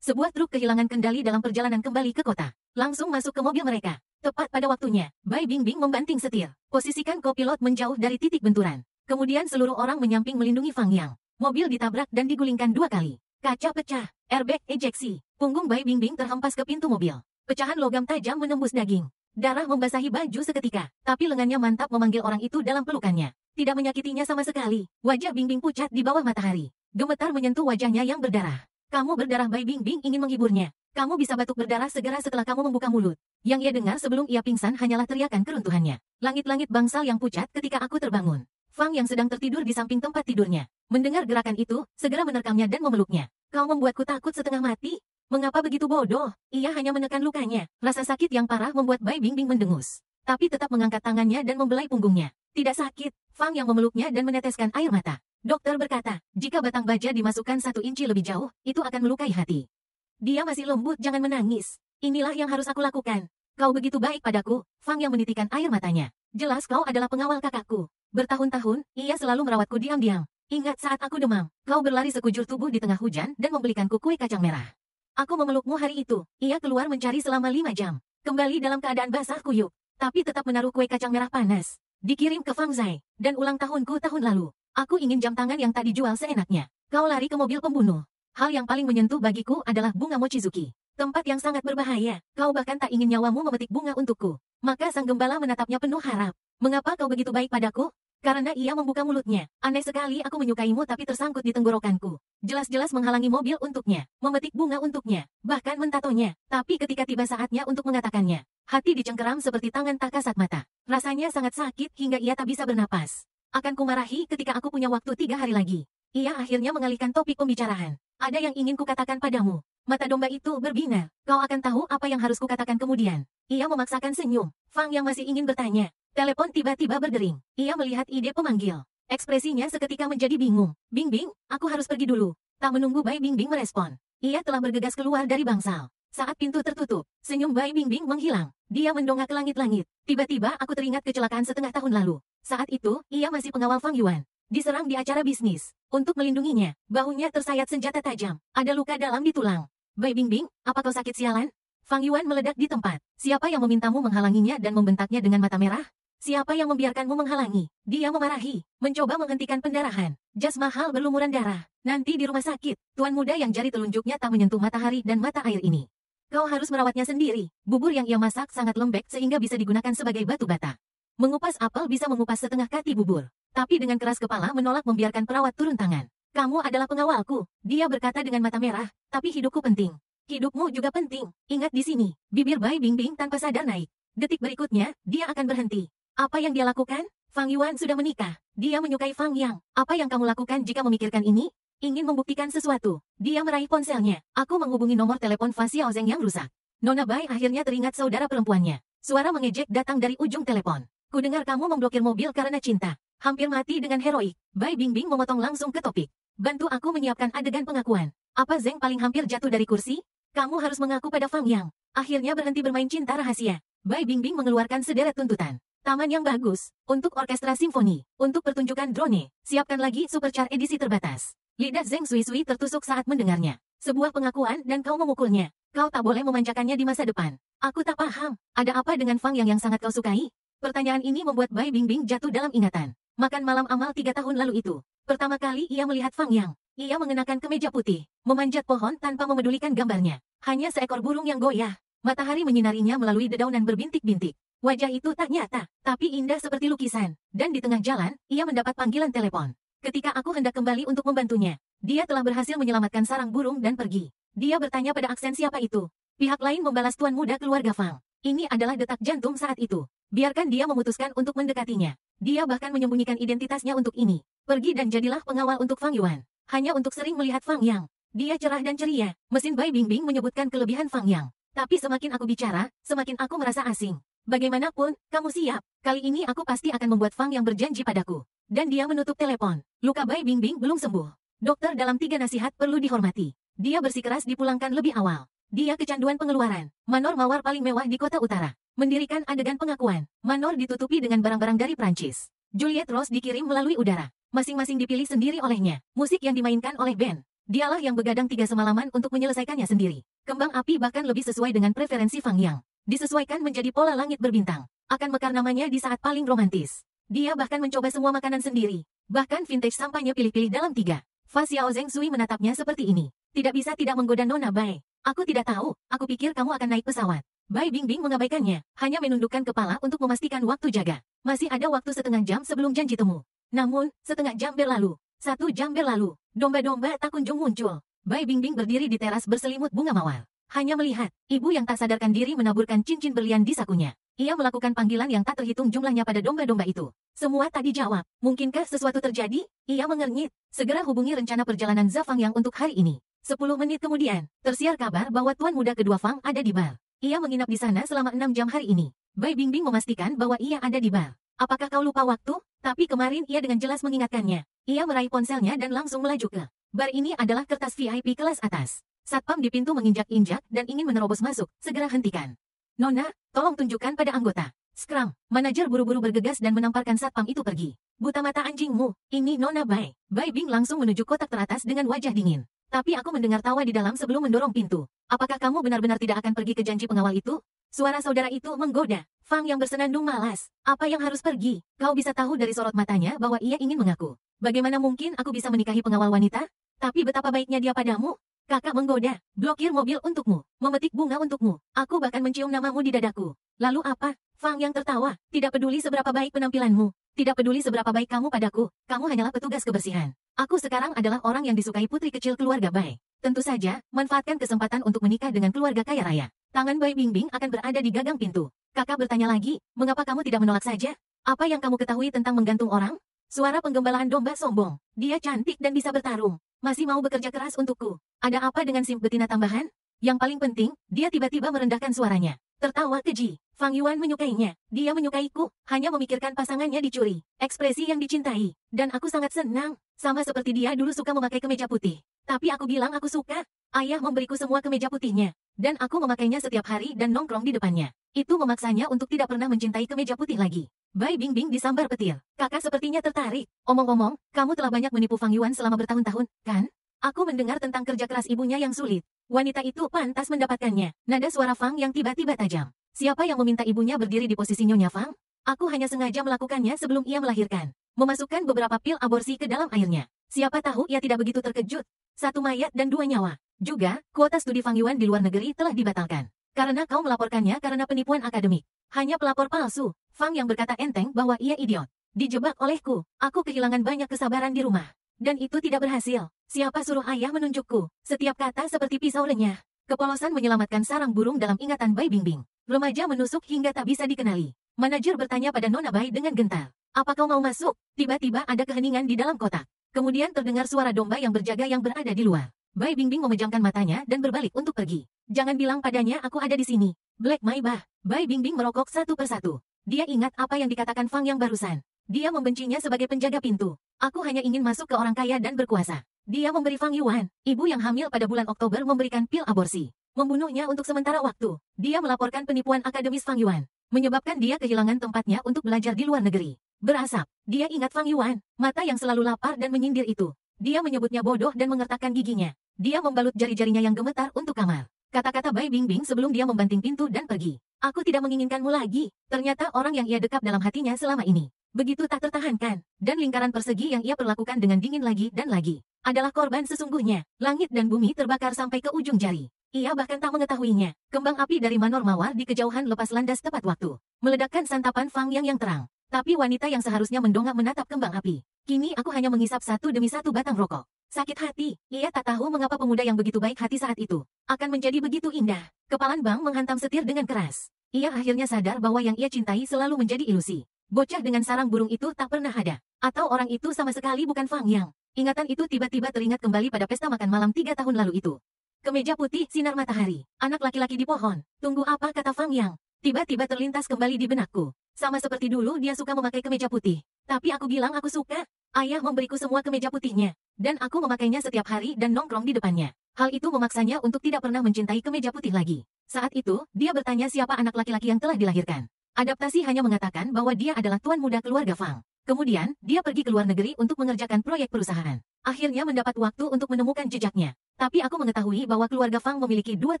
Sebuah truk kehilangan kendali dalam perjalanan kembali ke kota. Langsung masuk ke mobil mereka. Tepat pada waktunya, Bai Bingbing membanting setir. Posisikan kopilot menjauh dari titik benturan. Kemudian seluruh orang menyamping melindungi Fang Yang. Mobil ditabrak dan digulingkan 2 kali. Kaca pecah, airbag ejeksi. Punggung Bai Bingbing terhempas ke pintu mobil. Pecahan logam tajam menembus daging. Darah membasahi baju seketika, tapi lengannya mantap memanggil orang itu dalam pelukannya. Tidak menyakitinya sama sekali. Wajah Bingbing pucat di bawah matahari. Gemetar menyentuh wajahnya yang berdarah. Kamu berdarah. Bai Bingbing ingin menghiburnya. Kamu bisa batuk berdarah segera setelah kamu membuka mulut. Yang ia dengar sebelum ia pingsan hanyalah teriakan keruntuhannya. Langit-langit bangsal yang pucat ketika aku terbangun. Fang yang sedang tertidur di samping tempat tidurnya. Mendengar gerakan itu, segera menerkamnya dan memeluknya. Kau membuatku takut setengah mati. Mengapa begitu bodoh? Ia hanya menekan lukanya. Rasa sakit yang parah membuat Bai Bingbing mendengus. Tapi tetap mengangkat tangannya dan membelai punggungnya. Tidak sakit. Fang yang memeluknya dan meneteskan air mata. Dokter berkata, jika batang baja dimasukkan 1 inci lebih jauh, itu akan melukai hati. Dia masih lembut, jangan menangis. Inilah yang harus aku lakukan. Kau begitu baik padaku. Fang yang menitikan air matanya. Jelas kau adalah pengawal kakakku. Bertahun-tahun, ia selalu merawatku diam-diam. Ingat saat aku demam, kau berlari sekujur tubuh di tengah hujan dan membelikanku kue kacang merah. Aku memelukmu hari itu. Ia keluar mencari selama 5 jam. Kembali dalam keadaan basah kuyup. Tapi tetap menaruh kue kacang merah panas. Dikirim ke Fang Zai. Dan ulang tahunku tahun lalu. Aku ingin jam tangan yang tak dijual seenaknya. Kau lari ke mobil pembunuh. Hal yang paling menyentuh bagiku adalah bunga Mochizuki. Tempat yang sangat berbahaya. Kau bahkan tak ingin nyawamu memetik bunga untukku. Maka sang gembala menatapnya penuh harap. Mengapa kau begitu baik padaku? Karena ia membuka mulutnya. Aneh sekali aku menyukaimu tapi tersangkut di tenggorokanku. Jelas-jelas menghalangi mobil untuknya. Memetik bunga untuknya. Bahkan mentatonya. Tapi ketika tiba saatnya untuk mengatakannya. Hati dicengkeram seperti tangan tak kasat mata. Rasanya sangat sakit hingga ia tak bisa bernapas. Akan kumarahi ketika aku punya waktu 3 hari lagi. Ia akhirnya mengalihkan topik pembicaraan. Ada yang ingin kukatakan padamu. Mata domba itu berbinar. Kau akan tahu apa yang harus kukatakan kemudian. Ia memaksakan senyum. Fang yang masih ingin bertanya. Telepon tiba-tiba berdering. Ia melihat ide pemanggil. Ekspresinya seketika menjadi bingung. Bingbing, aku harus pergi dulu. Tak menunggu Bai Bingbing merespon. Ia telah bergegas keluar dari bangsal. Saat pintu tertutup, senyum Bai Bingbing menghilang. Dia mendongak ke langit-langit. Tiba-tiba aku teringat kecelakaan setengah tahun lalu. Saat itu, ia masih pengawal Fang Yuan. Diserang di acara bisnis. Untuk melindunginya, bahunya tersayat senjata tajam. Ada luka dalam di tulang. Bai Bingbing, apa kau sakit sialan? Fang Yuan meledak di tempat. Siapa yang memintamu menghalanginya dan membentaknya dengan mata merah? Siapa yang membiarkanmu menghalangi? Dia memarahi, mencoba menghentikan pendarahan. Jas mahal berlumuran darah. Nanti di rumah sakit, tuan muda yang jari telunjuknya tak menyentuh matahari dan mata air ini. Kau harus merawatnya sendiri. Bubur yang ia masak sangat lembek sehingga bisa digunakan sebagai batu bata. Mengupas apel bisa mengupas setengah kati bubur. Tapi dengan keras kepala menolak membiarkan perawat turun tangan. Kamu adalah pengawalku. Dia berkata dengan mata merah, tapi hidupku penting. Hidupmu juga penting. Ingat di sini, bibir Bai Bingbing tanpa sadar naik. Detik berikutnya, dia akan berhenti. Apa yang dia lakukan? Fang Yuan sudah menikah. Dia menyukai Fang Yang. Apa yang kamu lakukan jika memikirkan ini? Ingin membuktikan sesuatu. Dia meraih ponselnya. Aku menghubungi nomor telepon Fa Xiaozeng yang rusak. Nona Bai akhirnya teringat saudara perempuannya. Suara mengejek datang dari ujung telepon. Kudengar kamu memblokir mobil karena cinta. Hampir mati dengan heroik. Bai Bingbing memotong langsung ke topik. Bantu aku menyiapkan adegan pengakuan. Apa Zeng paling hampir jatuh dari kursi? Kamu harus mengaku pada Fang Yang. Akhirnya berhenti bermain cinta rahasia. Bai Bingbing mengeluarkan sederet tuntutan. Taman yang bagus. Untuk orkestra simfoni. Untuk pertunjukan drone. Siapkan lagi supercar edisi terbatas. Lidah Zheng Sui tertusuk saat mendengarnya. Sebuah pengakuan dan kau memukulnya. Kau tak boleh memanjakannya di masa depan. Aku tak paham. Ada apa dengan Fang yang sangat kau sukai? Pertanyaan ini membuat Bai Bingbing jatuh dalam ingatan. Makan malam amal 3 tahun lalu itu. Pertama kali ia melihat Fang Yang. Ia mengenakan kemeja putih. Memanjat pohon tanpa memedulikan gambarnya. Hanya seekor burung yang goyah. Matahari menyinarinya melalui dedaunan berbintik-bintik. Wajah itu tak nyata, tapi indah seperti lukisan. Dan di tengah jalan, ia mendapat panggilan telepon. Ketika aku hendak kembali untuk membantunya, dia telah berhasil menyelamatkan sarang burung dan pergi. Dia bertanya pada aksen siapa itu. Pihak lain membalas tuan muda keluarga Fang. Ini adalah detak jantung saat itu. Biarkan dia memutuskan untuk mendekatinya. Dia bahkan menyembunyikan identitasnya untuk ini. Pergi dan jadilah pengawal untuk Fang Yuan. Hanya untuk sering melihat Fang Yang. Dia cerah dan ceria. Mesin Bai Bingbing menyebutkan kelebihan Fang Yang. Tapi semakin aku bicara, semakin aku merasa asing. Bagaimanapun, kamu siap. Kali ini aku pasti akan membuat Fang yang berjanji padaku. Dan dia menutup telepon. Luka Bai Bingbing belum sembuh. Dokter dalam 3 nasihat perlu dihormati. Dia bersikeras dipulangkan lebih awal. Dia kecanduan pengeluaran. Manor mawar paling mewah di kota utara. Mendirikan adegan pengakuan. Manor ditutupi dengan barang-barang dari Prancis. Juliet Rose dikirim melalui udara. Masing-masing dipilih sendiri olehnya. Musik yang dimainkan oleh band. Dialah yang begadang 3 semalaman untuk menyelesaikannya sendiri. Kembang api bahkan lebih sesuai dengan preferensi Fang Yang. Disesuaikan menjadi pola langit berbintang. Akan mekar namanya di saat paling romantis. Dia bahkan mencoba semua makanan sendiri. Bahkan vintage sampahnya pilih-pilih dalam 3. Fa Xiao Zheng Sui menatapnya seperti ini. Tidak bisa tidak menggoda Nona Bai. Aku tidak tahu, aku pikir kamu akan naik pesawat. Bai Bingbing mengabaikannya, hanya menundukkan kepala untuk memastikan waktu jaga. Masih ada waktu setengah jam sebelum janji temu. Namun, setengah jam berlalu. 1 jam berlalu. Domba-domba tak kunjung muncul. Bai Bingbing berdiri di teras berselimut bunga mawar. Hanya melihat, ibu yang tak sadarkan diri menaburkan cincin berlian di sakunya. Ia melakukan panggilan yang tak terhitung jumlahnya pada domba-domba itu. Semua tak dijawab. Mungkinkah sesuatu terjadi? Ia mengernyit. Segera hubungi rencana perjalanan Zhao Fang yang untuk hari ini. 10 menit kemudian, tersiar kabar bahwa tuan muda kedua Fang ada di bar. Ia menginap di sana selama 6 jam hari ini. Bai Bingbing memastikan bahwa ia ada di bar. Apakah kau lupa waktu? Tapi kemarin ia dengan jelas mengingatkannya. Ia meraih ponselnya dan langsung melaju ke bar. Ini adalah kertas VIP kelas atas. Satpam di pintu menginjak-injak dan ingin menerobos masuk. Segera hentikan. Nona, tolong tunjukkan pada anggota. Scrum, manajer buru-buru bergegas dan menamparkan satpam itu pergi. Buta mata anjingmu, ini Nona Bai. Bai Bing langsung menuju kotak teratas dengan wajah dingin. Tapi aku mendengar tawa di dalam sebelum mendorong pintu. Apakah kamu benar-benar tidak akan pergi ke janji pengawal itu? Suara saudara itu menggoda. Fang yang bersenandung malas. Apa yang harus pergi? Kau bisa tahu dari sorot matanya bahwa ia ingin mengaku. Bagaimana mungkin aku bisa menikahi pengawal wanita? Tapi betapa baiknya dia padamu. Kakak menggoda. Blokir mobil untukmu. Memetik bunga untukmu. Aku bahkan mencium namamu di dadaku. Lalu apa? Fang yang tertawa. Tidak peduli seberapa baik penampilanmu. Tidak peduli seberapa baik kamu padaku. Kamu hanyalah petugas kebersihan. Aku sekarang adalah orang yang disukai putri kecil keluarga Bai. Tentu saja, manfaatkan kesempatan untuk menikah dengan keluarga kaya raya. Tangan Bai Bingbing akan berada di gagang pintu. Kakak bertanya lagi, mengapa kamu tidak menolak saja? Apa yang kamu ketahui tentang menggantung orang? Suara penggembalaan domba sombong. Dia cantik dan bisa bertarung. Masih mau bekerja keras untukku. Ada apa dengan simp betina tambahan? Yang paling penting, dia tiba-tiba merendahkan suaranya. Tertawa keji. Fang Yuan menyukainya. Dia menyukaiku. Hanya memikirkan pasangannya dicuri. Ekspresi yang dicintai. Dan aku sangat senang. Sama seperti dia dulu suka memakai kemeja putih. Tapi aku bilang aku suka. Ayah memberiku semua kemeja putihnya. Dan aku memakainya setiap hari dan nongkrong di depannya. Itu memaksanya untuk tidak pernah mencintai kemeja putih lagi. Bai Bingbing disambar petir. Kakak sepertinya tertarik. Omong-omong, kamu telah banyak menipu Fang Yuan selama bertahun-tahun, kan? Aku mendengar tentang kerja keras ibunya yang sulit. Wanita itu pantas mendapatkannya. Nada suara Fang yang tiba-tiba tajam. Siapa yang meminta ibunya berdiri di posisi Nyonya Fang? Aku hanya sengaja melakukannya sebelum ia melahirkan. Memasukkan beberapa pil aborsi ke dalam airnya. Siapa tahu ia tidak begitu terkejut. 1 mayat dan 2 nyawa. Juga, kuota studi Fang Yuan di luar negeri telah dibatalkan. Karena kau melaporkannya karena penipuan akademik. Hanya pelapor palsu. Fang yang berkata enteng bahwa ia idiot. Dijebak olehku. Aku kehilangan banyak kesabaran di rumah. Dan itu tidak berhasil. Siapa suruh ayah menunjukku? Setiap kata seperti pisau renyah. Kepolosan menyelamatkan sarang burung dalam ingatan Bai Bingbing. Remaja menusuk hingga tak bisa dikenali. Manajer bertanya pada Nona Bai dengan gentar. Apa kau mau masuk? Tiba-tiba ada keheningan di dalam kotak. Kemudian terdengar suara domba yang berjaga yang berada di luar. Bai Bingbing memejamkan matanya dan berbalik untuk pergi. Jangan bilang padanya aku ada di sini. Black Maibah. Bai Bingbing merokok satu persatu. Dia ingat apa yang dikatakan Fang yang barusan. Dia membencinya sebagai penjaga pintu. Aku hanya ingin masuk ke orang kaya dan berkuasa. Dia memberi Fang Yuan, ibu yang hamil pada bulan Oktober memberikan pil aborsi. Membunuhnya untuk sementara waktu. Dia melaporkan penipuan akademis Fang Yuan. menyebabkan dia kehilangan tempatnya untuk belajar di luar negeri. Berasap, dia ingat Fang Yuan, mata yang selalu lapar dan menyindir itu. Dia menyebutnya bodoh dan mengertakkan giginya. Dia membalut jari-jarinya yang gemetar untuk kamar. Kata-kata Bai Bingbing sebelum dia membanting pintu dan pergi. Aku tidak menginginkanmu lagi. Ternyata orang yang ia dekap dalam hatinya selama ini. Begitu tak tertahankan. Dan lingkaran persegi yang ia perlakukan dengan dingin lagi dan lagi. Adalah korban sesungguhnya. Langit dan bumi terbakar sampai ke ujung jari. Ia bahkan tak mengetahuinya. Kembang api dari Manor Mawar di kejauhan lepas landas tepat waktu. Meledakkan santapan Fang yang terang. Tapi wanita yang seharusnya mendongak menatap kembang api. Kini aku hanya menghisap satu demi satu batang rokok. Sakit hati, ia tak tahu mengapa pemuda yang begitu baik hati saat itu akan menjadi begitu indah. Kepalan Bang menghantam setir dengan keras. Ia akhirnya sadar bahwa yang ia cintai selalu menjadi ilusi. Bocah dengan sarang burung itu tak pernah ada. Atau orang itu sama sekali bukan Fang Yang. Ingatan itu tiba-tiba teringat kembali pada pesta makan malam 3 tahun lalu itu. Kemeja putih sinar matahari. Anak laki-laki di pohon. Tunggu apa kata Fang Yang? Tiba-tiba terlintas kembali di benakku. Sama seperti dulu dia suka memakai kemeja putih. Tapi aku bilang aku suka. Ayah memberiku semua kemeja putihnya. Dan aku memakainya setiap hari dan nongkrong di depannya. Hal itu memaksanya untuk tidak pernah mencintai kemeja putih lagi. Saat itu, dia bertanya siapa anak laki-laki yang telah dilahirkan. Adaptasi hanya mengatakan bahwa dia adalah tuan muda keluarga Fang. Kemudian, dia pergi ke luar negeri untuk mengerjakan proyek perusahaan. Akhirnya mendapat waktu untuk menemukan jejaknya. Tapi aku mengetahui bahwa keluarga Fang memiliki 2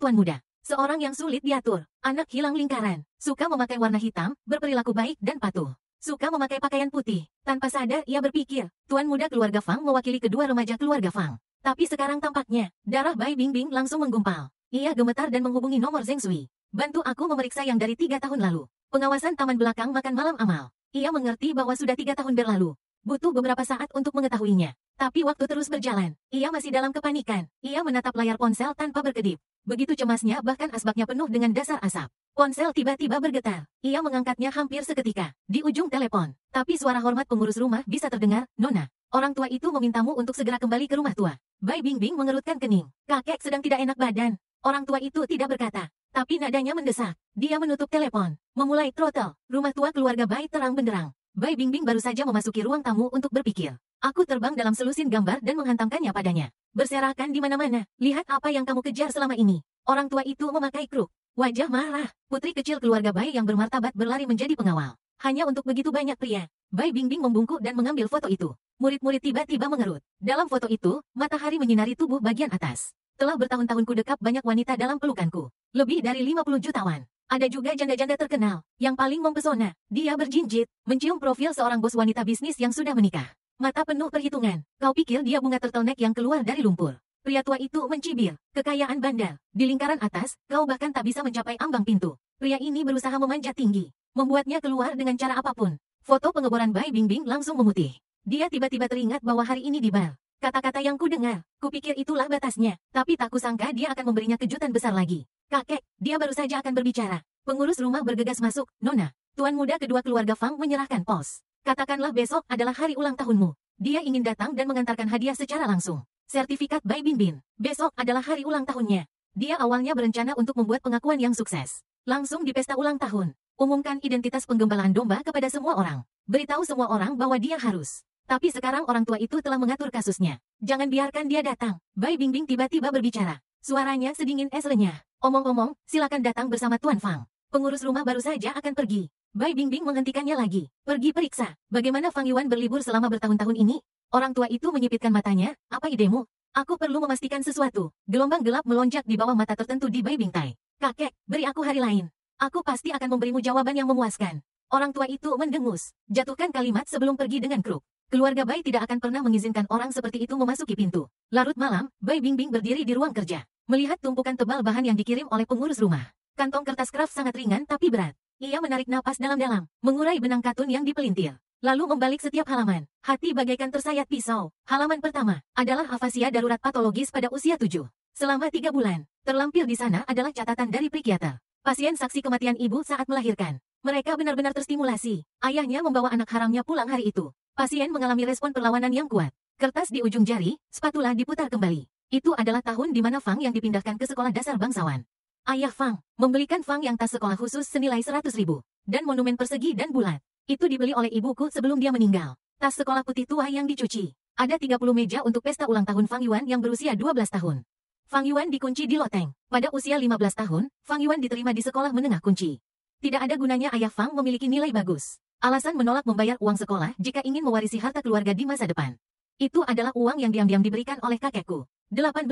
tuan muda. Seorang yang sulit diatur, anak hilang lingkaran, suka memakai warna hitam, berperilaku baik dan patuh. Suka memakai pakaian putih. Tanpa sadar ia berpikir, tuan muda keluarga Fang mewakili kedua remaja keluarga Fang. Tapi sekarang tampaknya, darah Bai Bingbing langsung menggumpal. Ia gemetar dan menghubungi nomor Zheng Sui. Bantu aku memeriksa yang dari 3 tahun lalu. Pengawasan taman belakang makan malam amal. Ia mengerti bahwa sudah 3 tahun berlalu. Butuh beberapa saat untuk mengetahuinya. Tapi waktu terus berjalan. Ia masih dalam kepanikan. Ia menatap layar ponsel tanpa berkedip. Begitu cemasnya bahkan asbaknya penuh dengan dasar asap. Ponsel tiba-tiba bergetar. Ia mengangkatnya hampir seketika. Di ujung telepon. Tapi suara hormat pengurus rumah bisa terdengar, Nona. Orang tua itu memintamu untuk segera kembali ke rumah tua. Bai Bingbing mengerutkan kening. Kakek sedang tidak enak badan. Orang tua itu tidak berkata. Tapi nadanya mendesak. Dia menutup telepon. Memulai throttle. Rumah tua keluarga Bai terang benderang. Bai Bingbing baru saja memasuki ruang tamu untuk berpikir. Aku terbang dalam selusin gambar dan menghantamkannya padanya. Berserakan di mana-mana. Lihat apa yang kamu kejar selama ini. Orang tua itu memakai kruk. Wajah marah. Putri kecil keluarga Bai yang bermartabat berlari menjadi pengawal. Hanya untuk begitu banyak pria. Bai Bingbing membungkuk dan mengambil foto itu. Murid-murid tiba-tiba mengerut. Dalam foto itu, matahari menyinari tubuh bagian atas. Telah bertahun-tahun ku dekap banyak wanita dalam pelukanku. Lebih dari 50 jutawan. Ada juga janda-janda terkenal. Yang paling mempesona, dia berjinjit, mencium profil seorang bos wanita bisnis yang sudah menikah. Mata penuh perhitungan. Kau pikir dia bunga turtleneck yang keluar dari lumpur. Pria tua itu mencibir. Kekayaan bandar. Di lingkaran atas, kau bahkan tak bisa mencapai ambang pintu. Pria ini berusaha memanjat tinggi. Membuatnya keluar dengan cara apapun. Foto pengeboran Bai Bingbing langsung memutih. Dia tiba-tiba teringat bahwa hari ini di bar. Kata-kata yang ku dengar. Kupikir itulah batasnya. Tapi tak kusangka dia akan memberinya kejutan besar lagi. Kakek, dia baru saja akan berbicara. Pengurus rumah bergegas masuk. Nona, tuan muda kedua keluarga Fang menyerahkan pos. Katakanlah besok adalah hari ulang tahunmu. Dia ingin datang dan mengantarkan hadiah secara langsung. Sertifikat Bai Bingbing. Besok adalah hari ulang tahunnya. Dia awalnya berencana untuk membuat pengakuan yang sukses. Langsung di pesta ulang tahun. Umumkan identitas penggembalaan domba kepada semua orang. Beritahu semua orang bahwa dia harus. Tapi sekarang orang tua itu telah mengatur kasusnya. Jangan biarkan dia datang. Bai Bingbing tiba-tiba berbicara. Suaranya sedingin es renyah. Omong-omong, silakan datang bersama Tuan Fang. Pengurus rumah baru saja akan pergi. Bai Bingbing menghentikannya lagi. Pergi periksa. Bagaimana Fang Yuan berlibur selama bertahun-tahun ini? Orang tua itu menyipitkan matanya. Apa idemu? Aku perlu memastikan sesuatu. Gelombang gelap melonjak di bawah mata tertentu di Bai Bingtai. Kakek, beri aku hari lain. Aku pasti akan memberimu jawaban yang memuaskan. Orang tua itu mendengus. Jatuhkan kalimat sebelum pergi dengan kruk. Keluarga Bai tidak akan pernah mengizinkan orang seperti itu memasuki pintu. Larut malam, Bai Bingbing berdiri di ruang kerja. Melihat tumpukan tebal bahan yang dikirim oleh pengurus rumah. Kantong kertas kraft sangat ringan tapi berat. Ia menarik napas dalam-dalam, mengurai benang katun yang dipelintir. Lalu membalik setiap halaman. Hati bagaikan tersayat pisau. Halaman pertama adalah afasia darurat patologis pada usia 7. Selama 3 bulan. Terlampir di sana adalah catatan dari psikiater. Pasien saksi kematian ibu saat melahirkan. Mereka benar-benar terstimulasi. Ayahnya membawa anak haramnya pulang hari itu. Pasien mengalami respon perlawanan yang kuat. Kertas di ujung jari, spatula diputar kembali. Itu adalah tahun di mana Fang yang dipindahkan ke sekolah dasar bangsawan. Ayah Fang membelikan Fang yang tas sekolah khusus senilai 100.000. Dan monumen persegi dan bulat. Itu dibeli oleh ibuku sebelum dia meninggal. Tas sekolah putih tua yang dicuci. Ada 30 meja untuk pesta ulang tahun Fang Yuan yang berusia 12 tahun. Fang Yuan dikunci di loteng. Pada usia 15 tahun, Fang Yuan diterima di sekolah menengah kunci. Tidak ada gunanya ayah Fang memiliki nilai bagus. Alasan menolak membayar uang sekolah jika ingin mewarisi harta keluarga di masa depan. Itu adalah uang yang diam-diam diberikan oleh kakekku. 18.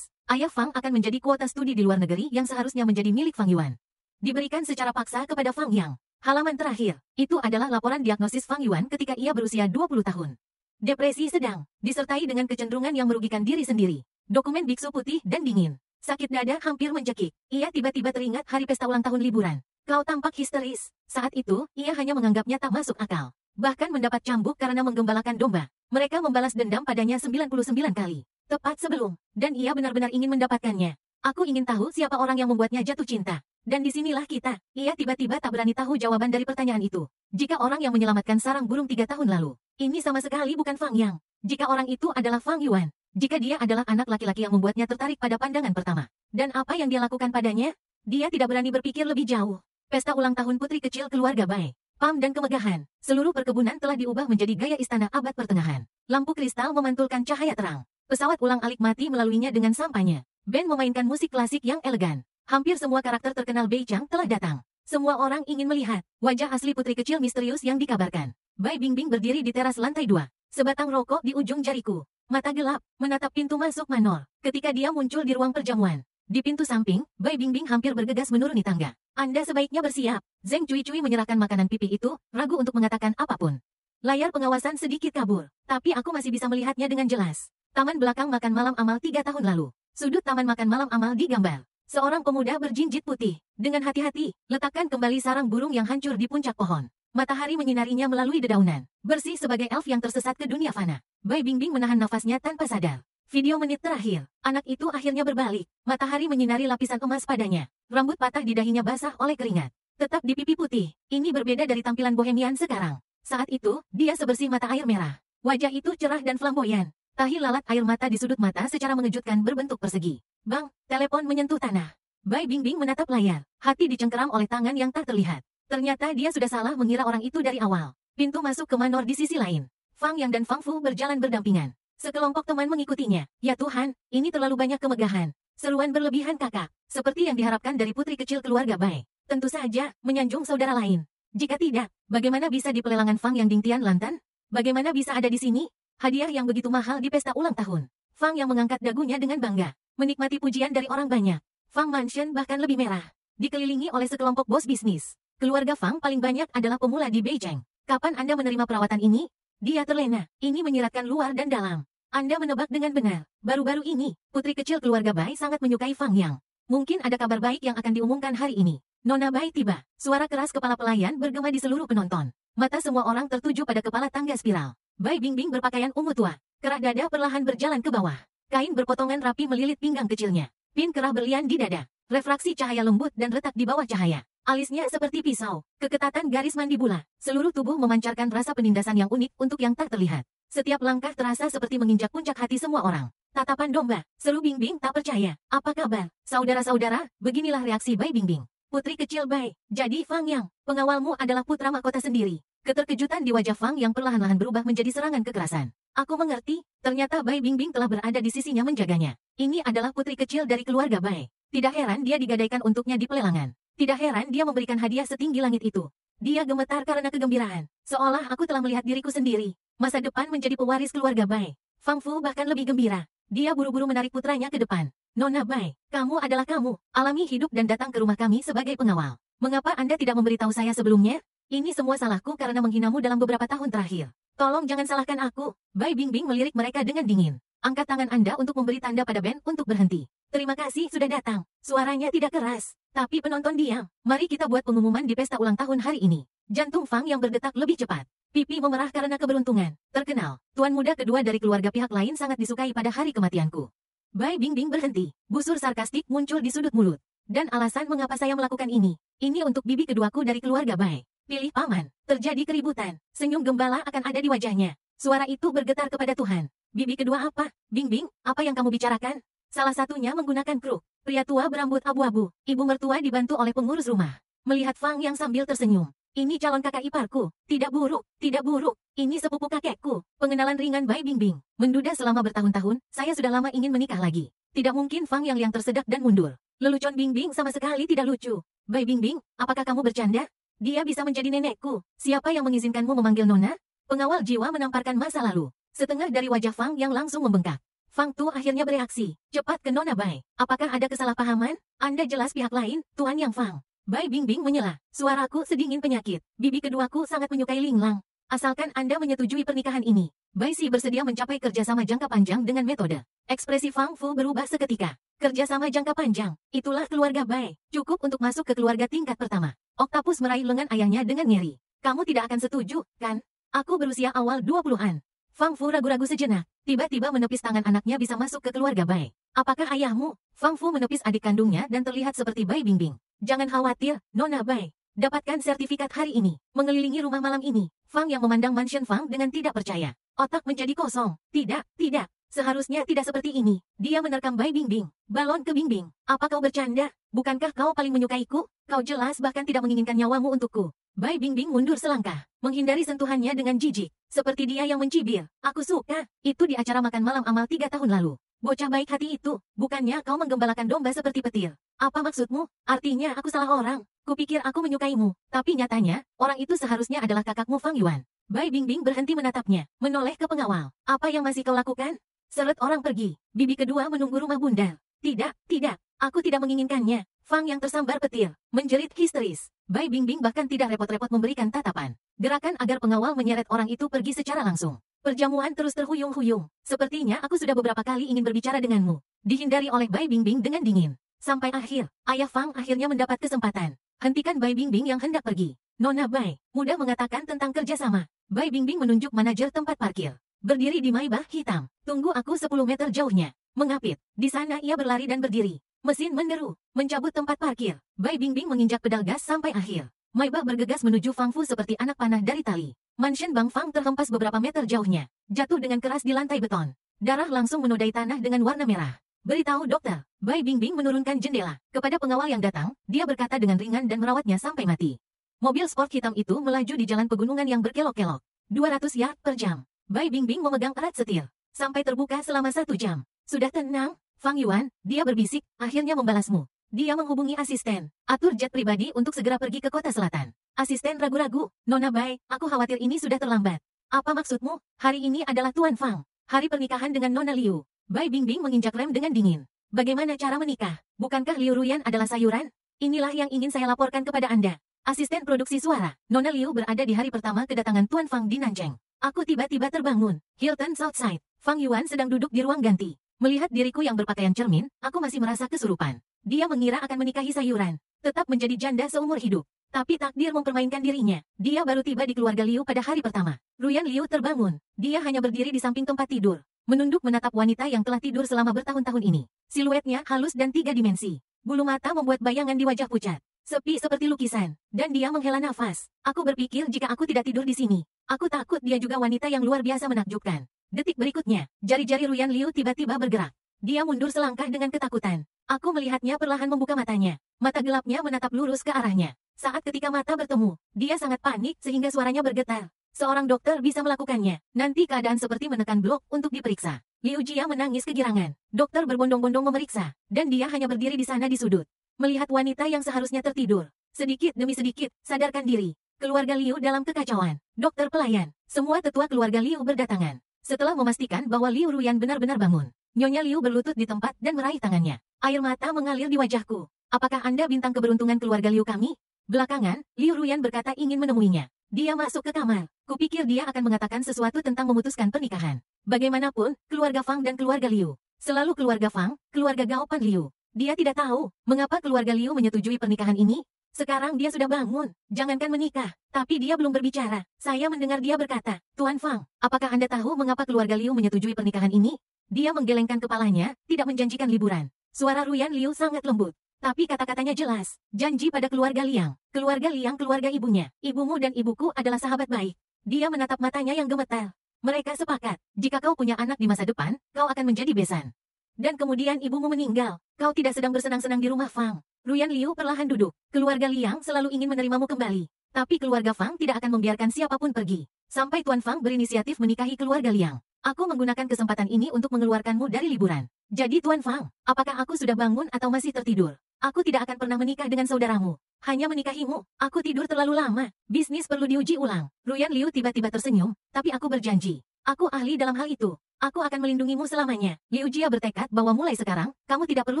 Ayah Fang akan menjadi kuota studi di luar negeri yang seharusnya menjadi milik Fang Yuan. Diberikan secara paksa kepada Fang Yang. Halaman terakhir, itu adalah laporan diagnosis Fang Yuan ketika ia berusia 20 tahun. Depresi sedang, disertai dengan kecenderungan yang merugikan diri sendiri. Dokumen biksu putih dan dingin. Sakit dada hampir mencekik. Ia tiba-tiba teringat hari pesta ulang tahun liburan. Kau tampak histeris. Saat itu, ia hanya menganggapnya tak masuk akal. Bahkan mendapat cambuk karena menggembalakan domba. Mereka membalas dendam padanya 99 kali. Tepat sebelum, dan ia benar-benar ingin mendapatkannya. Aku ingin tahu siapa orang yang membuatnya jatuh cinta. Dan disinilah kita. Ia tiba-tiba tak berani tahu jawaban dari pertanyaan itu. Jika orang yang menyelamatkan sarang burung 3 tahun lalu, ini sama sekali bukan Fang Yang. Jika orang itu adalah Fang Yuan. Jika dia adalah anak laki-laki yang membuatnya tertarik pada pandangan pertama. Dan apa yang dia lakukan padanya? Dia tidak berani berpikir lebih jauh. Pesta ulang tahun putri kecil keluarga Bai. Pam dan kemegahan. Seluruh perkebunan telah diubah menjadi gaya istana abad pertengahan. Lampu kristal memantulkan cahaya terang. Pesawat ulang-alik mati melaluinya dengan sampahnya. Band memainkan musik klasik yang elegan. Hampir semua karakter terkenal Beijing telah datang. Semua orang ingin melihat wajah asli putri kecil misterius yang dikabarkan. Bai Bingbing berdiri di teras lantai 2. Sebatang rokok di ujung jariku. Mata gelap, menatap pintu masuk Manor. Ketika dia muncul di ruang perjamuan. Di pintu samping, Bai Bingbing hampir bergegas menuruni tangga. Anda sebaiknya bersiap. Zheng Cui-Cui menyerahkan makanan pipi itu, ragu untuk mengatakan apapun. Layar pengawasan sedikit kabur, tapi aku masih bisa melihatnya dengan jelas. Taman belakang makan malam amal 3 tahun lalu. Sudut taman makan malam amal digambar. Seorang pemuda berjinjit putih. Dengan hati-hati, letakkan kembali sarang burung yang hancur di puncak pohon. Matahari menyinarinya melalui dedaunan. Bersih sebagai elf yang tersesat ke dunia fana. Bai Bingbing menahan nafasnya tanpa sadar. Video menit terakhir. Anak itu akhirnya berbalik. Matahari menyinari lapisan emas padanya. Rambut patah di dahinya basah oleh keringat. Tetap di pipi putih. Ini berbeda dari tampilan bohemian sekarang. Saat itu, dia sebersih mata air merah. Wajah itu cerah dan flamboyan. Tahi lalat air mata di sudut mata secara mengejutkan berbentuk persegi. Bang, telepon menyentuh tanah. Bai Bingbing menatap layar. Hati dicengkeram oleh tangan yang tak terlihat. Ternyata dia sudah salah mengira orang itu dari awal. Pintu masuk ke Manor di sisi lain. Fang Yang dan Fang Fu berjalan berdampingan. Sekelompok teman mengikutinya. Ya Tuhan, ini terlalu banyak kemegahan. Seruan berlebihan kakak. Seperti yang diharapkan dari putri kecil keluarga Bai. Tentu saja, menyanjung saudara lain. Jika tidak, bagaimana bisa di pelelangan Fang Yang Dingtian Lantan? Bagaimana bisa ada di sini? Hadiah yang begitu mahal di pesta ulang tahun. Fang Yang mengangkat dagunya dengan bangga. Menikmati pujian dari orang banyak. Fang Mansion bahkan lebih merah. Dikelilingi oleh sekelompok bos bisnis. Keluarga Fang paling banyak adalah pemula di Beijing. Kapan Anda menerima perawatan ini? Dia terlena. Ini menyiratkan luar dan dalam. Anda menebak dengan benar. Baru-baru ini, putri kecil keluarga Bai sangat menyukai Fang Yang. Mungkin ada kabar baik yang akan diumumkan hari ini. Nona Bai tiba. Suara keras kepala pelayan bergema di seluruh penonton. Mata semua orang tertuju pada kepala tangga spiral. Bai Bingbing berpakaian ungu tua. Kerah dada perlahan berjalan ke bawah. Kain berpotongan rapi melilit pinggang kecilnya. Pin kerah berlian di dada. Refraksi cahaya lembut dan retak di bawah cahaya. Alisnya seperti pisau. Keketatan garis mandibula. Seluruh tubuh memancarkan rasa penindasan yang unik untuk yang tak terlihat. Setiap langkah terasa seperti menginjak puncak hati semua orang. Tatapan domba. Seru Bingbing tak percaya. Apa kabar? Saudara-saudara, beginilah reaksi Bai Bingbing. Putri kecil Bai. Jadi Fang Yang, pengawalmu adalah putra mahkota sendiri. Keterkejutan di wajah Fang yang perlahan-lahan berubah menjadi serangan kekerasan. Aku mengerti, ternyata Bai Bingbing telah berada di sisinya menjaganya. Ini adalah putri kecil dari keluarga Bai. Tidak heran dia digadaikan untuknya di pelelangan. Tidak heran dia memberikan hadiah setinggi langit itu. Dia gemetar karena kegembiraan. Seolah aku telah melihat diriku sendiri. Masa depan menjadi pewaris keluarga Bai. Fang Fu bahkan lebih gembira. Dia buru-buru menarik putranya ke depan. Nona Bai, kamu adalah kamu. Alami hidup dan datang ke rumah kami sebagai pengawal. Mengapa Anda tidak memberitahu saya sebelumnya? Ini semua salahku karena menghinamu dalam beberapa tahun terakhir. Tolong jangan salahkan aku. Bai Bingbing melirik mereka dengan dingin. Angkat tangan Anda untuk memberi tanda pada band untuk berhenti. Terima kasih sudah datang. Suaranya tidak keras, tapi penonton diam. Mari kita buat pengumuman di pesta ulang tahun hari ini. Jantung Fang yang berdetak lebih cepat. Pipi memerah karena keberuntungan. Terkenal, tuan muda kedua dari keluarga pihak lain sangat disukai pada hari kematianku. Bai Bingbing berhenti. Busur sarkastik muncul di sudut mulut. Dan alasan mengapa saya melakukan ini. Ini untuk bibi keduaku dari keluarga Bai. Pilih paman. Terjadi keributan. Senyum gembala akan ada di wajahnya. Suara itu bergetar kepada Tuhan. Bibi kedua apa? Bingbing, apa yang kamu bicarakan? Salah satunya menggunakan kruk. Pria tua berambut abu-abu. Ibu mertua dibantu oleh pengurus rumah. Melihat Fang yang sambil tersenyum. Ini calon kakak iparku. Tidak buruk, tidak buruk. Ini sepupu kakekku. Pengenalan ringan Bai Bingbing. Menduda selama bertahun-tahun, saya sudah lama ingin menikah lagi. Tidak mungkin Fang yang tersedak dan mundur. Lelucon Bingbing sama sekali tidak lucu. Bai Bingbing, apakah kamu bercanda? Dia bisa menjadi nenekku. Siapa yang mengizinkanmu memanggil Nona? Pengawal jiwa menamparkan masa lalu. Setengah dari wajah Fang yang langsung membengkak. Fang Tu akhirnya bereaksi. Cepat ke Nona Bai. Apakah ada kesalahpahaman? Anda jelas pihak lain, Tuan Yang Fang. Bai Bingbing menyela. Suaraku sedingin penyakit. Bibi keduaku sangat menyukai Ling Lang. Asalkan Anda menyetujui pernikahan ini. Bai Si bersedia mencapai kerjasama jangka panjang dengan metode. Ekspresi Fang Fu berubah seketika. Kerjasama jangka panjang. Itulah keluarga Bai. Cukup untuk masuk ke keluarga tingkat pertama. Oktapus meraih lengan ayahnya dengan ngeri. Kamu tidak akan setuju, kan? Aku berusia awal 20-an. Fang Fu ragu-ragu sejenak. Tiba-tiba menepis tangan anaknya bisa masuk ke keluarga Bai. Apakah ayahmu? Fang Fu menepis adik kandungnya dan terlihat seperti Bai Bingbing. Jangan khawatir, Nona Bai. Dapatkan sertifikat hari ini. Mengelilingi rumah malam ini. Fang yang memandang mansion Fang dengan tidak percaya. Otak menjadi kosong. Tidak, tidak. Seharusnya tidak seperti ini. Dia menerkam Bai Bingbing. Balon ke Bingbing. Apa kau bercanda? Bukankah kau paling menyukaiku? Kau jelas bahkan tidak menginginkan nyawamu untukku. Bai Bingbing mundur selangkah. Menghindari sentuhannya dengan jijik. Seperti dia yang mencibir. Aku suka. Itu di acara makan malam amal 3 tahun lalu. Bocah baik hati itu. Bukannya kau menggembalakan domba seperti petir. Apa maksudmu? Artinya aku salah orang. Kupikir aku menyukaimu. Tapi nyatanya, orang itu seharusnya adalah kakakmu Fang Yuan. Bai Bingbing berhenti menatapnya. Menoleh ke pengawal. Apa yang masih kau lakukan? Seret orang pergi. Bibi kedua menunggu rumah bundar. Tidak, tidak. Aku tidak menginginkannya. Fang yang tersambar petir. Menjerit histeris. Bai Bingbing bahkan tidak repot-repot memberikan tatapan. Gerakan agar pengawal menyeret orang itu pergi secara langsung. Perjamuan terus terhuyung-huyung. Sepertinya aku sudah beberapa kali ingin berbicara denganmu. Dihindari oleh Bai Bingbing dengan dingin. Sampai akhir, ayah Fang akhirnya mendapat kesempatan. Hentikan Bai Bingbing yang hendak pergi. Nona Bai, mudah mengatakan tentang kerjasama. Bai Bingbing menunjuk manajer tempat parkir. Berdiri di Maybach hitam. Tunggu aku 10 meter jauhnya. Mengapit. Di sana ia berlari dan berdiri. Mesin menderu. Mencabut tempat parkir. Bai Bingbing menginjak pedal gas sampai akhir. Maybach bergegas menuju Fang Fu seperti anak panah dari tali. Mansion Bang Fang terhempas beberapa meter jauhnya. Jatuh dengan keras di lantai beton. Darah langsung menodai tanah dengan warna merah. Beritahu dokter. Bai Bingbing menurunkan jendela. Kepada pengawal yang datang, dia berkata dengan ringan dan merawatnya sampai mati. Mobil sport hitam itu melaju di jalan pegunungan yang berkelok-kelok. 200 yard per jam. Bai Bingbing memegang erat setir. Sampai terbuka selama 1 jam. Sudah tenang? Fang Yuan, dia berbisik, akhirnya membalasmu. Dia menghubungi asisten. Atur jet pribadi untuk segera pergi ke kota selatan. Asisten ragu-ragu. Nona Bai, aku khawatir ini sudah terlambat. Apa maksudmu? Hari ini adalah Tuan Fang. Hari pernikahan dengan Nona Liu. Bai Bingbing menginjak rem dengan dingin. Bagaimana cara menikah? Bukankah Liu Ruyan adalah sayuran? Inilah yang ingin saya laporkan kepada Anda. Asisten produksi suara. Nona Liu berada di hari pertama kedatangan Tuan Fang di Nanjing. Aku tiba-tiba terbangun. Hilton Southside. Fang Yuan sedang duduk di ruang ganti. Melihat diriku yang berpakaian cermin, aku masih merasa kesurupan. Dia mengira akan menikahi sayuran. Tetap menjadi janda seumur hidup. Tapi takdir mempermainkan dirinya. Dia baru tiba di keluarga Liu pada hari pertama. Ruyan Liu terbangun. Dia hanya berdiri di samping tempat tidur. Menunduk menatap wanita yang telah tidur selama bertahun-tahun ini. Siluetnya halus dan 3 dimensi. Bulu mata membuat bayangan di wajah pucat. Sepi seperti lukisan. Dan dia menghela nafas. Aku berpikir jika aku tidak tidur di sini. Aku takut dia juga wanita yang luar biasa menakjubkan. Detik berikutnya, jari-jari Ruyan Liu tiba-tiba bergerak. Dia mundur selangkah dengan ketakutan. Aku melihatnya perlahan membuka matanya. Mata gelapnya menatap lurus ke arahnya. Saat ketika mata bertemu, dia sangat panik sehingga suaranya bergetar. Seorang dokter bisa melakukannya. Nanti keadaan seperti menekan blok untuk diperiksa. Liu Jia menangis kegirangan. Dokter berbondong-bondong memeriksa. Dan dia hanya berdiri di sana di sudut. Melihat wanita yang seharusnya tertidur. Sedikit demi sedikit, sadarkan diri. Keluarga Liu dalam kekacauan. Dokter pelayan. Semua tetua keluarga Liu berdatangan. Setelah memastikan bahwa Liu Ruyan benar-benar bangun. Nyonya Liu berlutut di tempat dan meraih tangannya. Air mata mengalir di wajahku. Apakah Anda bintang keberuntungan keluarga Liu kami? Belakangan, Liu Ruyan berkata ingin menemuinya. Dia masuk ke kamar. Kupikir dia akan mengatakan sesuatu tentang memutuskan pernikahan. Bagaimanapun, keluarga Fang dan keluarga Liu. Selalu keluarga Fang, keluarga Gaopan Liu. Dia tidak tahu, mengapa keluarga Liu menyetujui pernikahan ini. Sekarang dia sudah bangun. Jangankan menikah, tapi dia belum berbicara. Saya mendengar dia berkata, Tuan Fang, apakah Anda tahu mengapa keluarga Liu menyetujui pernikahan ini? Dia menggelengkan kepalanya, tidak menjanjikan liburan. Suara Ruyan Liu sangat lembut. Tapi kata-katanya jelas. Janji pada keluarga Liang. Keluarga Liang keluarga ibunya. Ibumu dan ibuku adalah sahabat baik. Dia menatap matanya yang gemetar. Mereka sepakat, jika kau punya anak di masa depan, kau akan menjadi besan. Dan kemudian ibumu meninggal. Kau tidak sedang bersenang-senang di rumah Fang. Ruyan Liu perlahan duduk. Keluarga Liang selalu ingin menerimamu kembali. Tapi keluarga Fang tidak akan membiarkan siapapun pergi. Sampai Tuan Fang berinisiatif menikahi keluarga Liang. Aku menggunakan kesempatan ini untuk mengeluarkanmu dari liburan. Jadi Tuan Fang, apakah aku sudah bangun atau masih tertidur? Aku tidak akan pernah menikah dengan saudaramu. Hanya menikahimu. Aku tidur terlalu lama. Bisnis perlu diuji ulang. Ruyan Liu tiba-tiba tersenyum, tapi aku berjanji. Aku ahli dalam hal itu. Aku akan melindungimu selamanya. Liu Jia bertekad bahwa mulai sekarang, kamu tidak perlu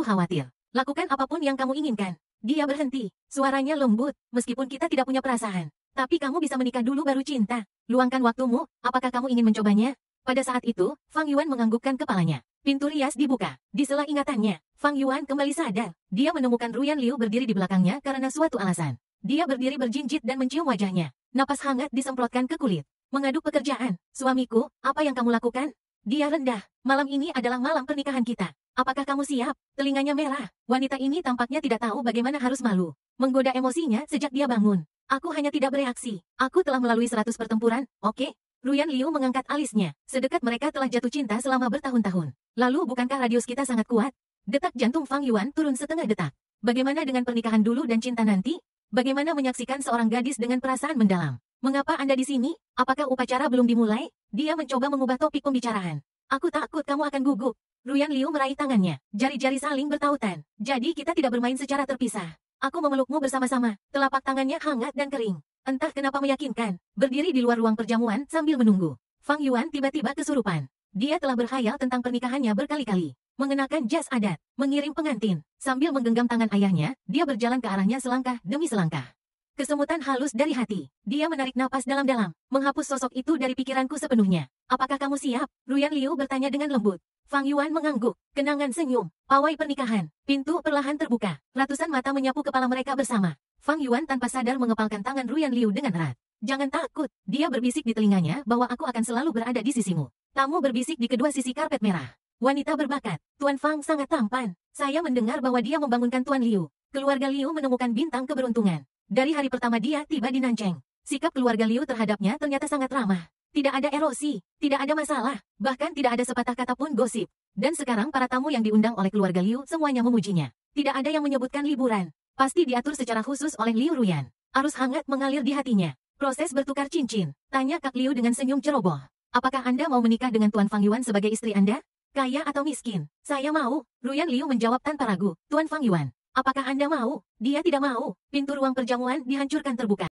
khawatir. Lakukan apapun yang kamu inginkan. Dia berhenti. Suaranya lembut, meskipun kita tidak punya perasaan. Tapi kamu bisa menikah dulu baru cinta. Luangkan waktumu, apakah kamu ingin mencobanya? Pada saat itu, Fang Yuan menganggukkan kepalanya. Pintu rias dibuka. Di sela ingatannya, Fang Yuan kembali sadar. Dia menemukan Ruyan Liu berdiri di belakangnya karena suatu alasan. Dia berdiri berjinjit dan mencium wajahnya. Napas hangat disemprotkan ke kulit. Mengaduk pekerjaan. Suamiku, apa yang kamu lakukan? Dia rendah. Malam ini adalah malam pernikahan kita. Apakah kamu siap? Telinganya merah. Wanita ini tampaknya tidak tahu bagaimana harus malu. Menggoda emosinya sejak dia bangun. Aku hanya tidak bereaksi. Aku telah melalui 100 pertempuran, oke? Ruyan Liu mengangkat alisnya. Sedekat mereka telah jatuh cinta selama bertahun-tahun. Lalu bukankah radius kita sangat kuat? Detak jantung Fang Yuan turun setengah detak. Bagaimana dengan pernikahan dulu dan cinta nanti? Bagaimana menyaksikan seorang gadis dengan perasaan mendalam? Mengapa Anda di sini? Apakah upacara belum dimulai? Dia mencoba mengubah topik pembicaraan. Aku takut kamu akan gugup. Ruyan Liu meraih tangannya. Jari-jari saling bertautan. Jadi kita tidak bermain secara terpisah. Aku memelukmu bersama-sama. Telapak tangannya hangat dan kering. Entah kenapa meyakinkan. Berdiri di luar ruang perjamuan sambil menunggu. Fang Yuan tiba-tiba kesurupan. Dia telah berkhayal tentang pernikahannya berkali-kali. Mengenakan jas adat, mengirim pengantin. Sambil menggenggam tangan ayahnya, dia berjalan ke arahnya selangkah demi selangkah. Kesemutan halus dari hati. Dia menarik napas dalam-dalam. Menghapus sosok itu dari pikiranku sepenuhnya. Apakah kamu siap? Ruyan Liu bertanya dengan lembut. Fang Yuan mengangguk. Kenangan senyum. Pawai pernikahan. Pintu perlahan terbuka. Ratusan mata menyapu kepala mereka bersama. Fang Yuan tanpa sadar mengepalkan tangan Ruyan Liu dengan erat. Jangan takut. Dia berbisik di telinganya bahwa aku akan selalu berada di sisimu. Tamu berbisik di kedua sisi karpet merah. Wanita berbakat. Tuan Fang sangat tampan. Saya mendengar bahwa dia membangunkan Tuan Liu. Keluarga Liu menemukan bintang keberuntungan. Dari hari pertama dia tiba di Nancheng. Sikap keluarga Liu terhadapnya ternyata sangat ramah. Tidak ada erosi, tidak ada masalah, bahkan tidak ada sepatah kata pun gosip. Dan sekarang para tamu yang diundang oleh keluarga Liu semuanya memujinya. Tidak ada yang menyebutkan liburan. Pasti diatur secara khusus oleh Liu Ruyan. Arus hangat mengalir di hatinya. Proses bertukar cincin. Tanya Kak Liu dengan senyum ceroboh. Apakah Anda mau menikah dengan Tuan Fang Yuan sebagai istri Anda? Kaya atau miskin? Saya mau. Ruyan Liu menjawab tanpa ragu. Tuan Fang Yuan. Apakah Anda mau? Dia tidak mau. Pintu ruang perjamuan dihancurkan terbuka.